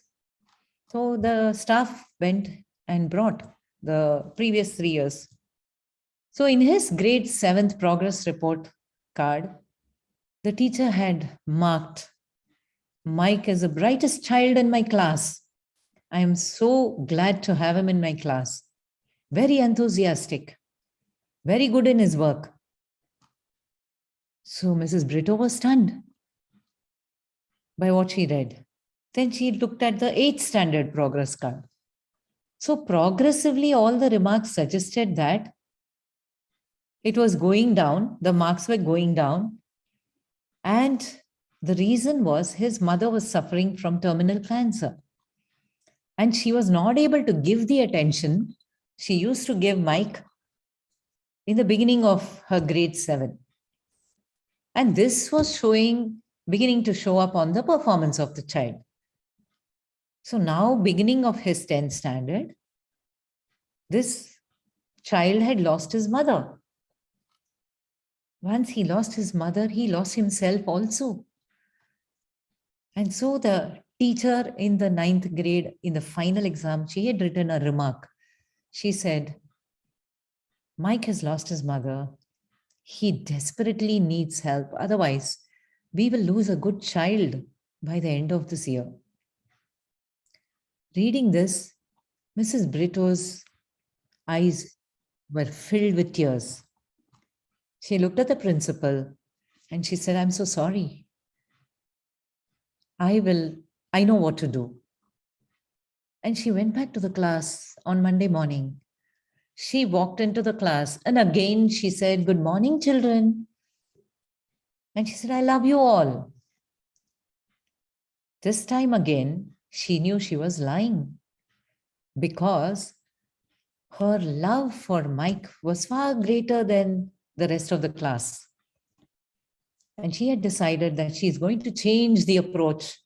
So the staff went and brought the previous 3 years. So in his grade 7th progress report card, the teacher had marked Mike is the brightest child in my class. I am so glad to have him in my class. Very enthusiastic, very good in his work. So Mrs. Brito was stunned by what she read. Then she looked at the 8th standard progress card. So progressively, all the remarks suggested that it was going down, the marks were going down, and the reason was his mother was suffering from terminal cancer. And she was not able to give the attention she used to give Mike in the beginning of her grade 7. And this was beginning to show up on the performance of the child. So now, beginning of his 10th standard, this child had lost his mother. Once he lost his mother, he lost himself also. And so the teacher in the 9th grade, in the final exam, she had written a remark. She said, Mike has lost his mother. He desperately needs help. Otherwise, we will lose a good child by the end of this year. Reading this, Mrs. Brito's eyes were filled with tears. She looked at the principal and she said, I'm so sorry. I know what to do. And she went back to the class on Monday morning. She walked into the class and again she said, good morning, children. And she said, I love you all. This time again, she knew she was lying because her love for Mike was far greater than the rest of the class. And she had decided that she's going to change the approach.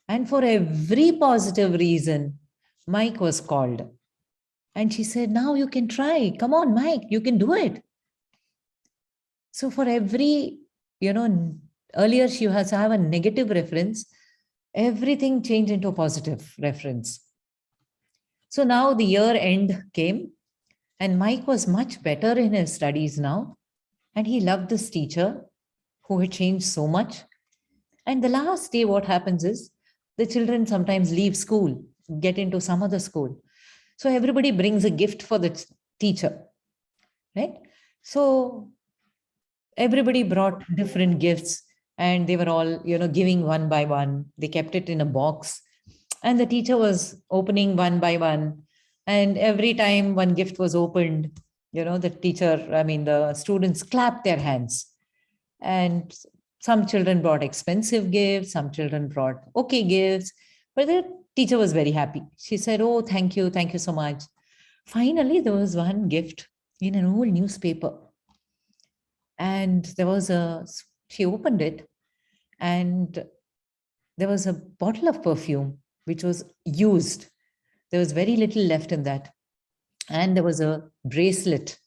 And for every positive reason, Mike was called. And she said, now you can try. Come on, Mike, you can do it. So for every, earlier she has to have a negative reference, everything changed into a positive reference. So now the year end came and Mike was much better in his studies now. And he loved this teacher who had changed so much. And the last day, what happens is the children sometimes leave school get into some other school. So everybody brings a gift for the teacher, right? So everybody brought different gifts and they were all, giving one by one. They kept it in a box and the teacher was opening one by one. And every time one gift was opened, the students clapped their hands. And some children brought expensive gifts, some children brought okay gifts, but the teacher was very happy. She said, "Oh, thank you so much." Finally, there was one gift in an old newspaper. And she opened it and there was a bottle of perfume which was used. There was very little left in that. And there was a bracelet.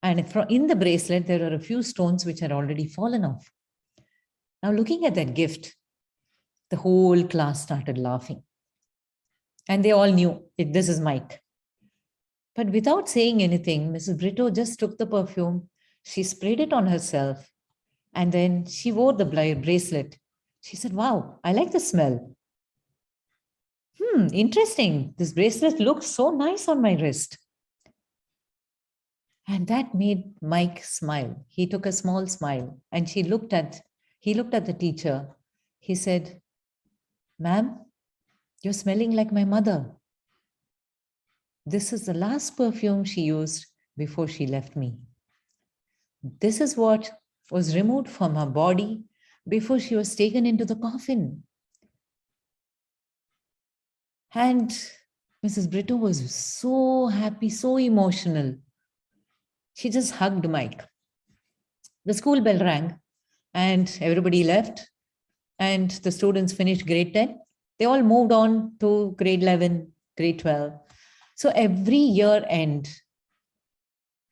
And in the bracelet, there are a few stones which had already fallen off. Now, looking at that gift, the whole class started laughing. And they all knew this is Mike. But without saying anything, Mrs. Brito just took the perfume, she sprayed it on herself, and then she wore the bracelet. She said, "Wow, I like the smell. Interesting. This bracelet looks so nice on my wrist." And that made Mike smile. He took a small smile and he looked at the teacher. He said, "Ma'am, you're smelling like my mother. This is the last perfume she used before she left me. This is what was removed from her body before she was taken into the coffin." And Mrs. Brito was so happy, so emotional. She just hugged Mike. The school bell rang and everybody left and the students finished grade 10. They all moved on to grade 11, grade 12. So every year end,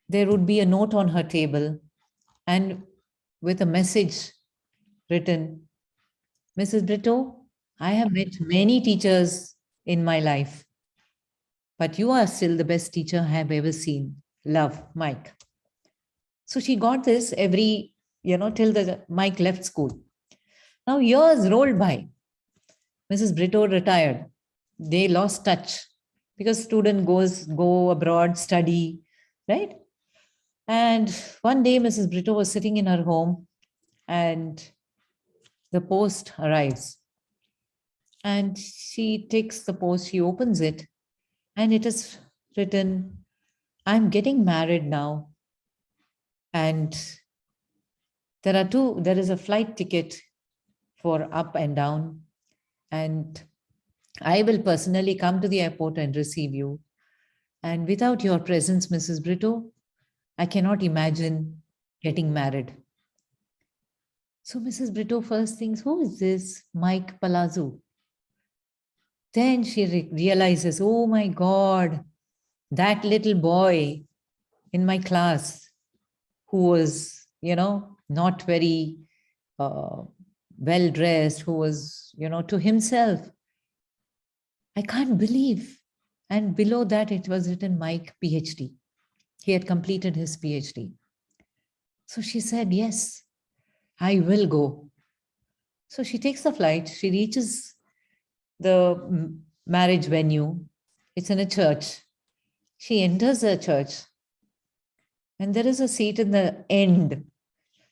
there would be a note on her table and with a message written, "Mrs. Brito, I have met many teachers in my life, but you are still the best teacher I have ever seen. Love, Mike." So she got this every, till the Mike left school. Now years rolled by. Mrs. Brito retired. They lost touch because students go abroad, study, right? And one day Mrs. Brito was sitting in her home and the post arrives. And she takes the post, she opens it, and it is written, "I'm getting married now. And there is a flight ticket for up and down. And I will personally come to the airport and receive you. And without your presence, Mrs. Brito, I cannot imagine getting married." So Mrs. Brito first thinks, who is this Mike Palazzo? Then she realizes, oh my God, that little boy in my class who was, not very well-dressed, who was, to himself. I can't believe. And below that, it was written Mike PhD. He had completed his PhD. So she said, yes, I will go. So she takes the flight. She reaches the marriage venue. It's in a church. She enters the church. And there is a seat in the end.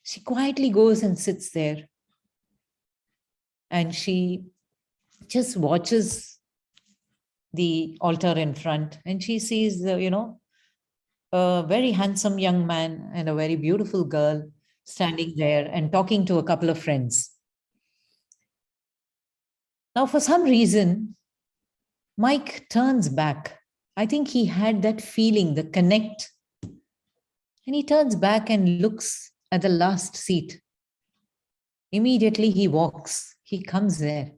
She quietly goes and sits there. And she just watches the altar in front. And she sees, a very handsome young man and a very beautiful girl standing there and talking to a couple of friends. Now, for some reason, Mike turns back. I think he had that feeling, the connect. And he turns back and looks at the last seat. Immediately he walks. He comes there.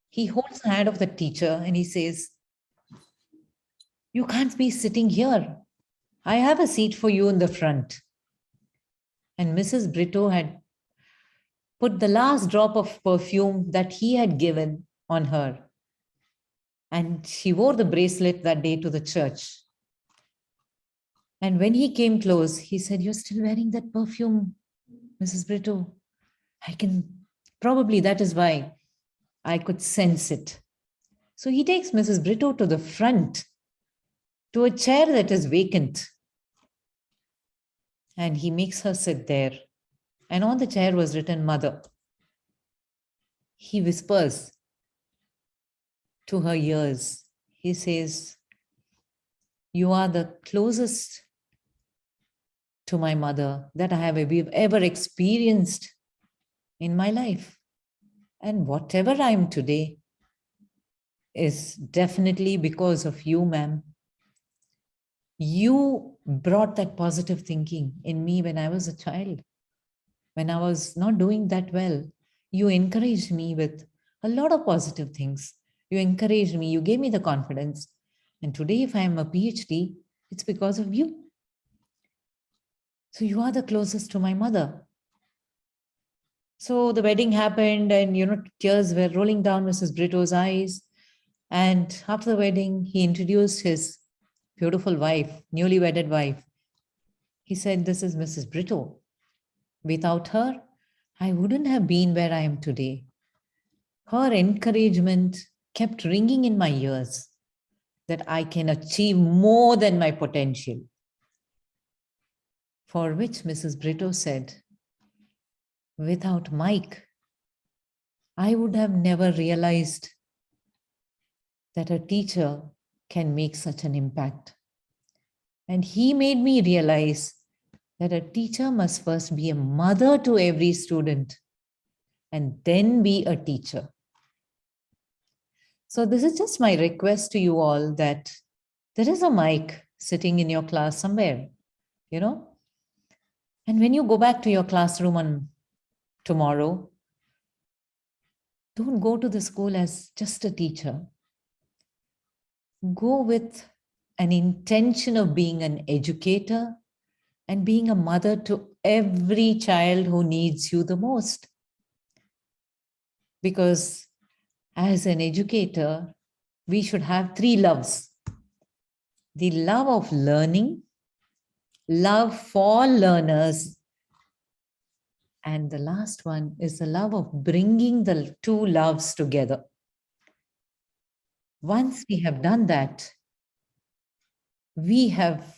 He holds the hand of the teacher and he says, "You can't be sitting here. I have a seat for you in the front." And Mrs. Brito had put the last drop of perfume that he had given on her. And she wore the bracelet that day to the church. And when he came close, he said, "You're still wearing that perfume, Mrs. Brito. Probably that is why I could sense it." So he takes Mrs. Brito to the front, to a chair that is vacant. And he makes her sit there. And on the chair was written mother. He whispers to her ears. He says, "You are the closest to my mother that I have ever experienced in my life. And whatever I am today is definitely because of you, ma'am. You brought that positive thinking in me when I was a child. When I was not doing that well, you encouraged me with a lot of positive things. You encouraged me, you gave me the confidence. And today, if I am a PhD, it's because of you. So you are the closest to my mother." So the wedding happened, and tears were rolling down Mrs. Brito's eyes. And after the wedding, he introduced his beautiful wife, newly wedded wife. He said, "This is Mrs. Brito. Without her, I wouldn't have been where I am today. Her encouragement kept ringing in my ears that I can achieve more than my potential." For which Mrs. Brito said, "Without Mike, I would have never realized that a teacher can make such an impact. And he made me realize that a teacher must first be a mother to every student and then be a teacher." So this is just my request to you all, that there is a mic sitting in your class somewhere, and when you go back to your classroom on tomorrow, don't go to the school as just a teacher. Go with an intention of being an educator and being a mother to every child who needs you the most. Because as an educator, we should have 3 loves: the love of learning, love for learners, and the last one is the love of bringing the 2 loves together. Once we have done that, we have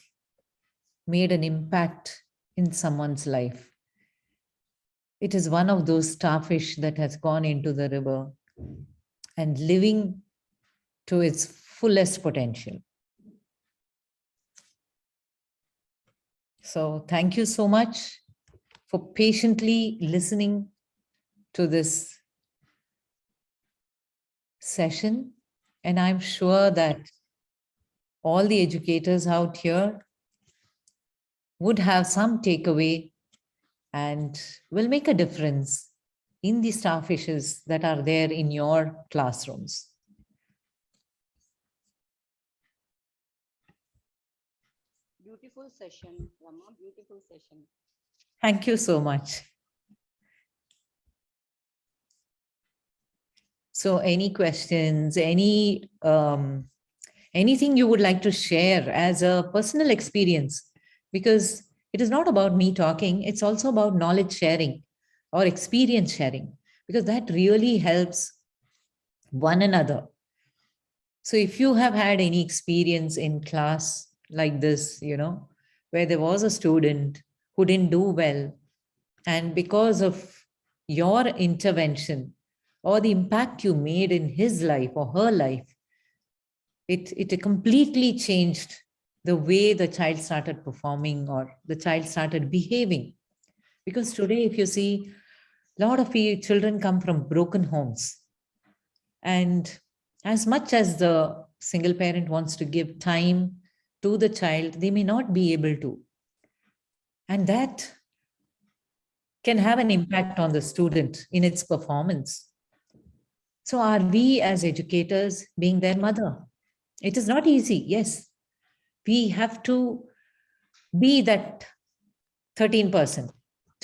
made an impact in someone's life. It is one of those starfish that has gone into the river and living to its fullest potential. So thank you so much for patiently listening to this session. And I'm sure that all the educators out here would have some takeaway and will make a difference in the starfishes that are there in your classrooms. Beautiful session, Rama, beautiful session. Thank you so much. So any questions, anything you would like to share as a personal experience? Because it is not about me talking, it's also about knowledge sharing or experience sharing, because that really helps one another. So if you have had any experience in class like this, where there was a student who didn't do well, and because of your intervention or the impact you made in his life or her life, it completely changed the way the child started performing or the child started behaving. Because today, if you see, a lot of children come from broken homes. And as much as the single parent wants to give time to the child, they may not be able to. And that can have an impact on the student in its performance. So are we as educators being their mother? It is not easy, yes. We have to be that 13%.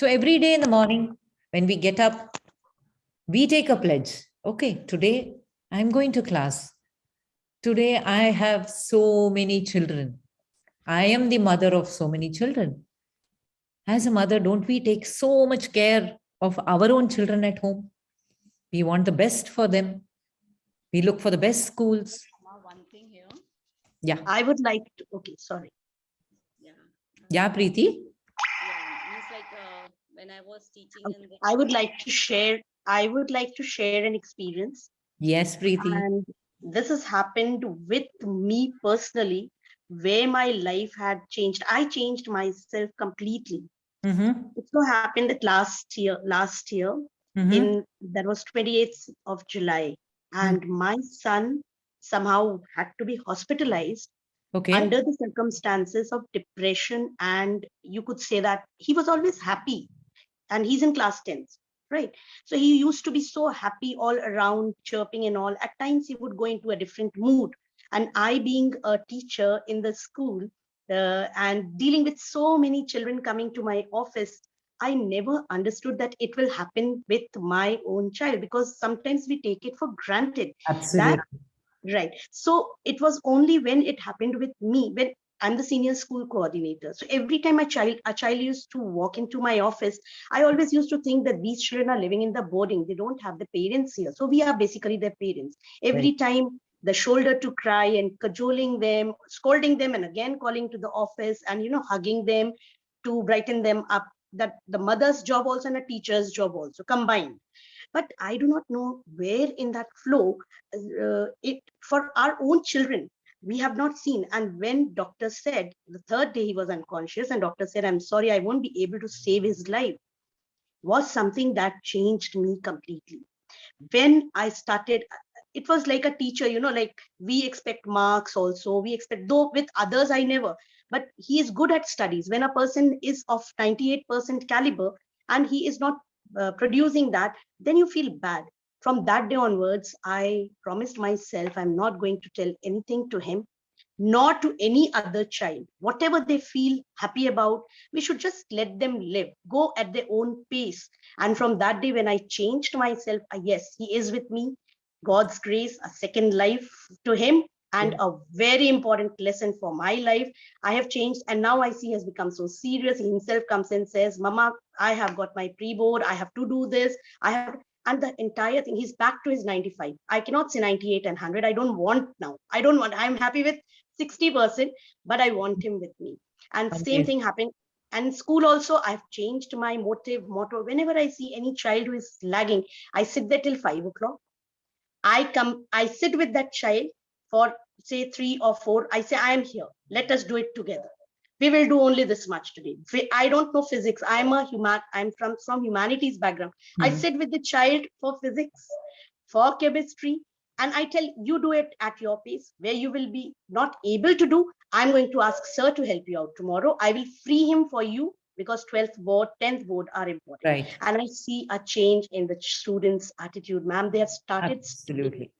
So every day in the morning, when we get up, we take a pledge. Okay, today I'm going to class. Today I have so many children. I am the mother of so many children. As a mother, don't we take so much care of our own children at home? We want the best for them. We look for the best schools. One thing here. Yeah. I would like to, okay, sorry. Yeah. Yeah, Preeti. Yeah. Means like when I was teaching in the. I would like to share an experience. Yes, Preeti. And this has happened with me personally, where my life had changed. I changed myself completely. Mm-hmm. It so happened that last year, Mm-hmm. that was 28th of July, and my son somehow had to be hospitalized Okay. under the circumstances of depression. And you could say that he was always happy, and he's in class 10th, right? So he used to be so happy all around, chirping and all. At times he would go into a different mood. And I, being a teacher in the school, and dealing with so many children coming to my office, I never understood that it will happen with my own child, because sometimes we take it for granted. Absolutely. Right. So it was only when it happened with me, when I'm the senior school coordinator. So every time a child used to walk into my office, I always used to think that these children are living in the boarding. They don't have the parents here. So we are basically their parents. Every time the shoulder to cry and cajoling them, scolding them, and again calling to the office and, hugging them to brighten them up. That the mother's job also and a teacher's job also combined. But I do not know where in that flow, it for our own children, we have not seen. And when doctor said the third day he was unconscious, and doctor said, I'm sorry, I won't be able to save his life, was something that changed me completely. When I started, it was like a teacher, like we expect marks also, we expect, though with others I never, but he is good at studies. When a person is of 98% caliber and he is not producing that, then you feel bad. From that day onwards, I promised myself I'm not going to tell anything to him, nor to any other child. Whatever they feel happy about, we should just let them live, go at their own pace. And from that day, when I changed myself, yes, he is with me. God's grace, a second life to him, and a very important lesson for my life. I have changed, and now I see he has become so serious. He himself comes and says, Mama, I have got my pre-board, I have to do this, and the entire thing, he's back to his 95. I cannot say 98 and 100. I don't want now. I'm happy with 60%, but I want him with me. And same thing happened. And in school also, I've changed my motto. Whenever I see any child who is lagging, I sit there till 5 o'clock. I sit with that child for say 3 or 4. I say, I am here. Let us do it together. We will do only this much today. I don't know physics. I'm from humanities background. I sit with the child for physics, for chemistry, and I tell you, do it at your pace. Where you will be not able to do, I'm going to ask sir to help you out tomorrow. I will free him for you, because 12th board, 10th board are important. Right. And I see a change in the students' attitude, ma'am. They have started. Absolutely.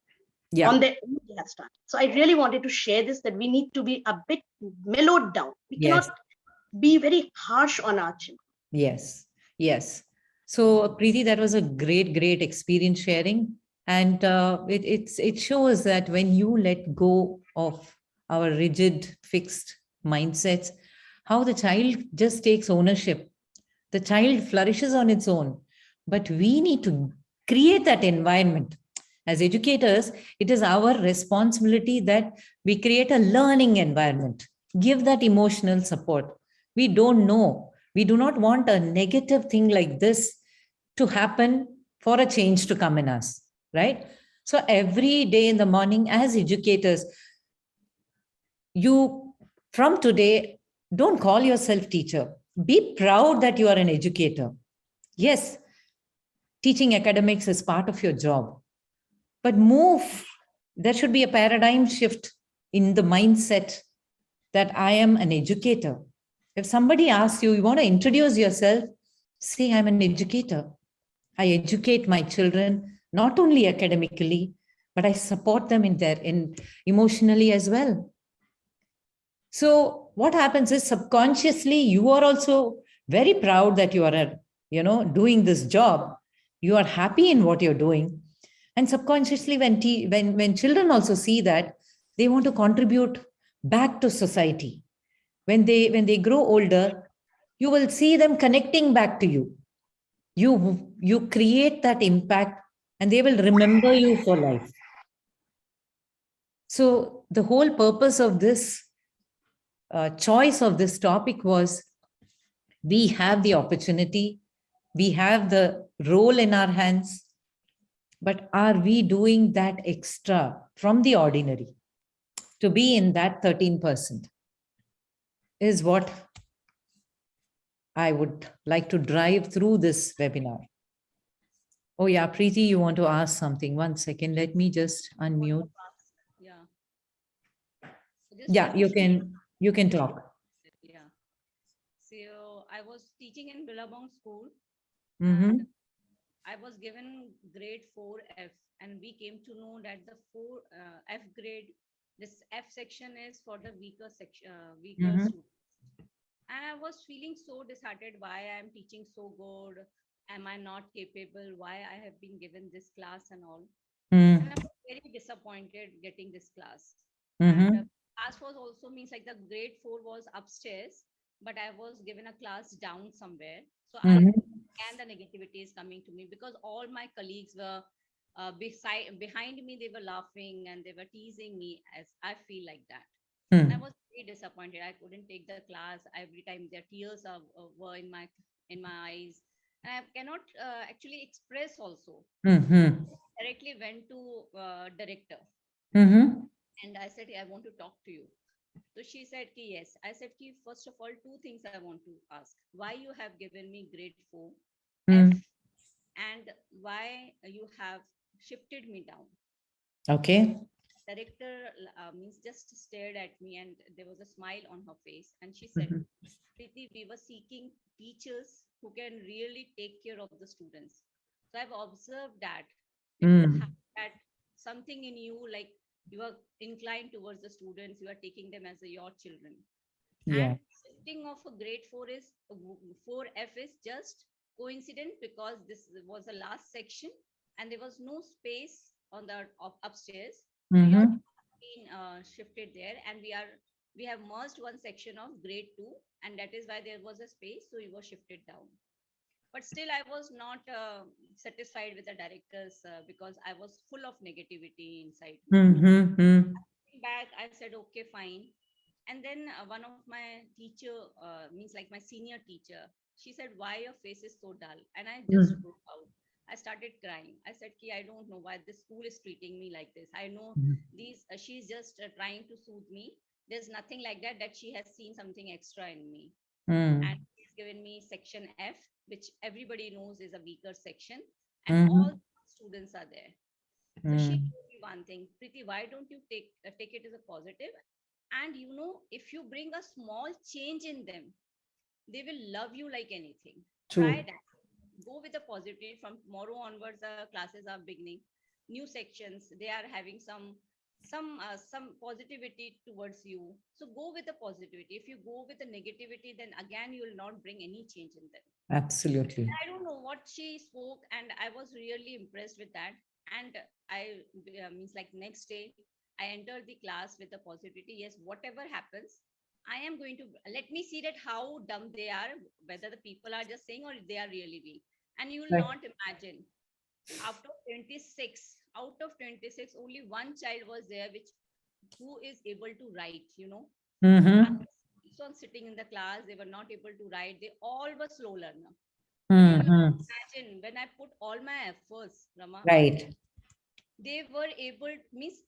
Yeah. On their own, they have started. So I really wanted to share this, that we need to be a bit mellowed down. We cannot be very harsh on our children. Yes. Yes. So Preeti, that was a great experience sharing. And it shows that when you let go of our rigid, fixed mindsets, how the child just takes ownership. The child flourishes on its own, but we need to create that environment. As educators, it is our responsibility that we create a learning environment, give that emotional support. We don't know. We do not want a negative thing like this to happen for a change to come in us, right? So every day in the morning, as educators, you, from today, don't call yourself teacher. Be proud that you are an educator. Yes, teaching academics is part of your job, but there should be a paradigm shift in the mindset that I am an educator. If somebody asks you, you want to introduce yourself, say, I'm an educator. I educate my children, not only academically, but I support them in emotionally as well. So what happens is, subconsciously, you are also very proud that you are, doing this job. You are happy in what you're doing. And subconsciously, when children also see that, they want to contribute back to society. When they grow older, you will see them connecting back to you. You create that impact, and they will remember you for life. So the whole purpose of this choice of this topic was, we have the opportunity, we have the role in our hands, but are we doing that extra from the ordinary to be in that 13%? Is what I would like to drive through this webinar. Oh yeah, Preeti, you want to ask something? 1 second, let me just unmute. Yeah. Yeah, you can talk. Yeah. So I was teaching in Billabong school, Mm-hmm. and I was given grade 4F, and we came to know that the 4F grade, this F section is for the weaker section, weaker Mhm. students. And I was feeling so disheartened. Why I'm teaching so good? Am I not capable? Why I have been given this class and all? And I Mm. was very disappointed getting this class. And Mhm. class was also means like the grade 4 was upstairs, but I was given a class down somewhere. So I Mhm. and the negativity is coming to me because all my colleagues were behind me. They were laughing and they were teasing me, as I feel like that. And I Mm. was very disappointed. I couldn't take the class. Every time their tears were in my eyes, and I cannot actually express also. Mhm. Directly went to director, Mhm. and I said, I want to talk to you. So she said, yes. I said, first of all, two things I want to ask. Why you have given me grade 4 F, Mm. and why you have shifted me down. Okay. Director means just stared at me, and there was a smile on her face, and she said, Mhm. Preeti, we were seeking teachers who can really take care of the students. So I've observed that you have Mm. that something in you, like you are inclined towards the students, you are taking them as your children. Yeah. And shifting of a grade 4 is 4F is just coincident because this was the last section and there was no space on the upstairs. So your Mhm. been shifted there, and we have merged one section of grade 2, and that is why there was a space, so we were shifted down. But still I was not satisfied with the directors because I was full of negativity inside me. Mhm. Mm. Back I said, okay, fine. And then one of my teacher means like my senior teacher, she said, why your face is so dull? And I just Mm. broke out. I started crying. I said, I don't know why this school is treating me like this. I know Mm. these she's just trying to soothe me. There's nothing like that she has seen something extra in me. And Mm. she's given me section F, which everybody knows is a weaker section, and all Mhm. students are there. So she Mm. told me one thing, Preeti, why don't you take it as a positive? And if you bring a small change in them, they will love you like anything. Try True. that. Go with the positivity. From tomorrow onwards, the classes are beginning. New sections, they are having some positivity towards you. So go with the positivity. If you go with the negativity, then again you will not bring any change in them. Absolutely. I don't know what she spoke, and I was really impressed with that. And I means like next day, I entered the class with the positivity. Yes, whatever happens, I am going to let me see that how dumb they are, whether the people are just saying or they are really weak. And you will Right. not imagine, out of 26, only one child was there who is able to write. Mhm. Keeps on sitting in the class, they were not able to write. They all were slow learner. But you will not Mhm. imagine when I put all my efforts, Rama, Right. they were able means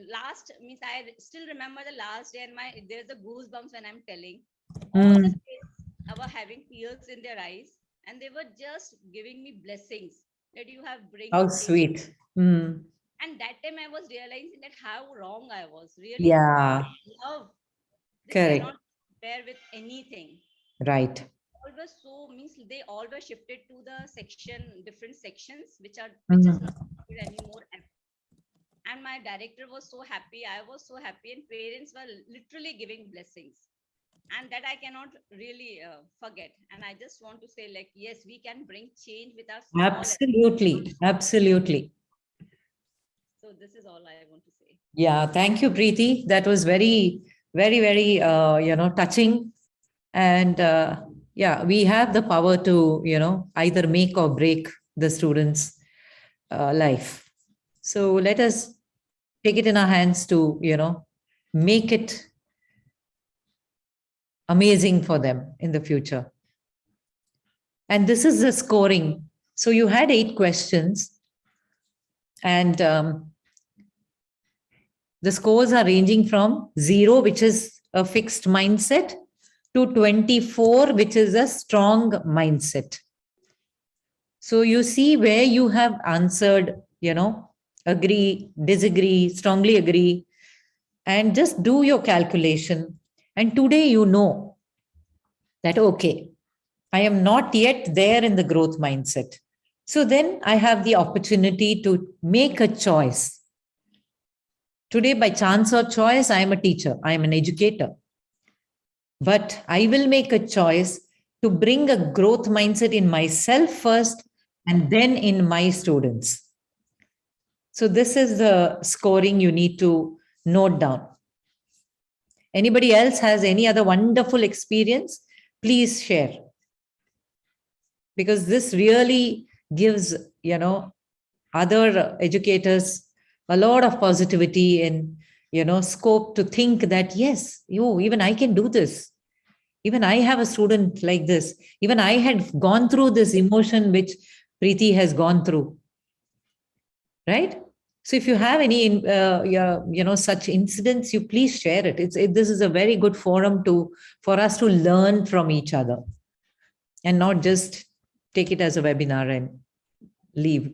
last means I still remember the last day, and there's a goosebumps when I'm telling. All the Mm. kids were having tears in their eyes, and they were just giving me blessings that you have bring How a change. sweet. Mm. And that time I was realizing that how wrong I was. Really, Yeah. love, this Correct. cannot compare with anything. Right. All were so means they all were shifted to the different sections which is not Mhm. anymore. And my director was so happy, I was so happy, and parents were literally giving blessings, and that I cannot really forget. And I just want to say, like, yes, we can bring change with our small Absolutely. Absolutely. so this is all I want to say. Yeah. Thank you, Preeti. That was very, very, very, touching. And yeah, we have the power to, either make or break the students' life. So let us take it in our hands to, make it amazing for them in the future. And this is the scoring. So you had 8 questions, and the scores are ranging from 0, which is a fixed mindset, to 24, which is a strong mindset. So you see where you have answered, agree, disagree, strongly agree, and just do your calculation. And today you know that, okay, I am not yet there in the growth mindset. So then I have the opportunity to make a choice. Today, by chance or choice, I am a teacher, I am an educator. But I will make a choice to bring a growth mindset in myself first and then in my students. So this is the scoring you need to note down. Anybody else has any other wonderful experience? Please share. Because this really gives, other educators a lot of positivity and, scope to think that, yes, even I can do this. Even I have a student like this. Even I had gone through this emotion which Preeti has gone through. Right? So if you have any, such incidents, you please share it. This is a very good forum for us to learn from each other, and not just take it as a webinar and leave.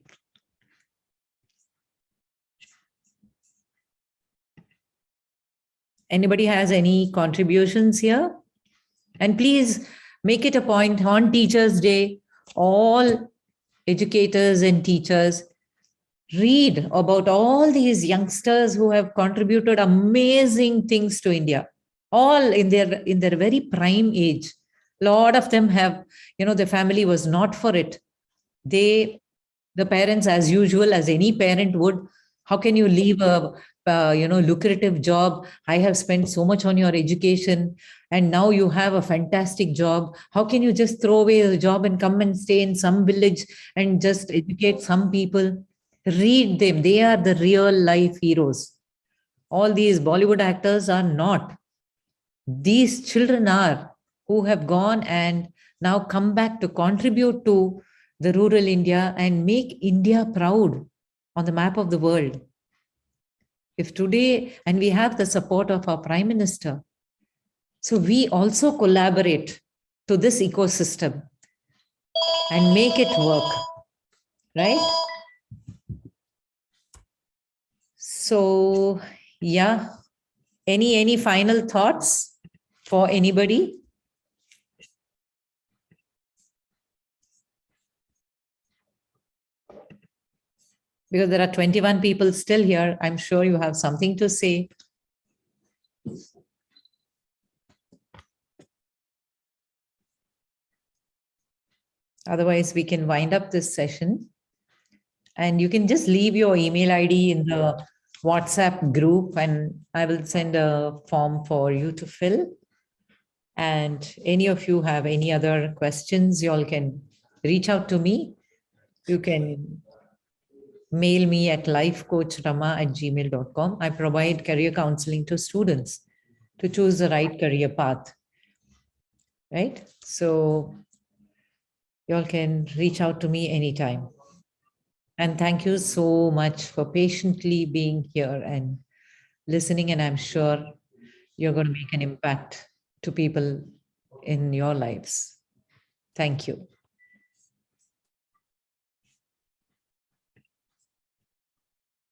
Anybody has any contributions here? And please make it a point on Teachers' Day, all educators and teachers, read about all these youngsters who have contributed amazing things to India, all in their very prime age. A lot of them have, the family was not for it. The parents, as usual, as any parent would, how can you leave a lucrative job? I have spent so much on your education, and now you have a fantastic job. How can you just throw away the job and come and stay in some village and just educate some people? Read them. They are the real life heroes. All these Bollywood actors are not. These children are, who have gone and now come back to contribute to the rural India and make India proud on the map of the world. If today, and we have the support of our Prime Minister, so we also collaborate to this ecosystem and make it work, right? So, yeah, any final thoughts for anybody? Because there are 21 people still here, I'm sure you have something to say. Otherwise, we can wind up this session. And you can just leave your email ID in the WhatsApp group, and I will send a form for you to fill. And any of you have any other questions, you all can reach out to me. You can mail me at lifecoachrama@gmail.com. I provide career counseling to students to choose the right career path. Right? So you all can reach out to me anytime. And thank you so much for patiently being here and listening. And I'm sure you're going to make an impact to people in your lives. Thank you.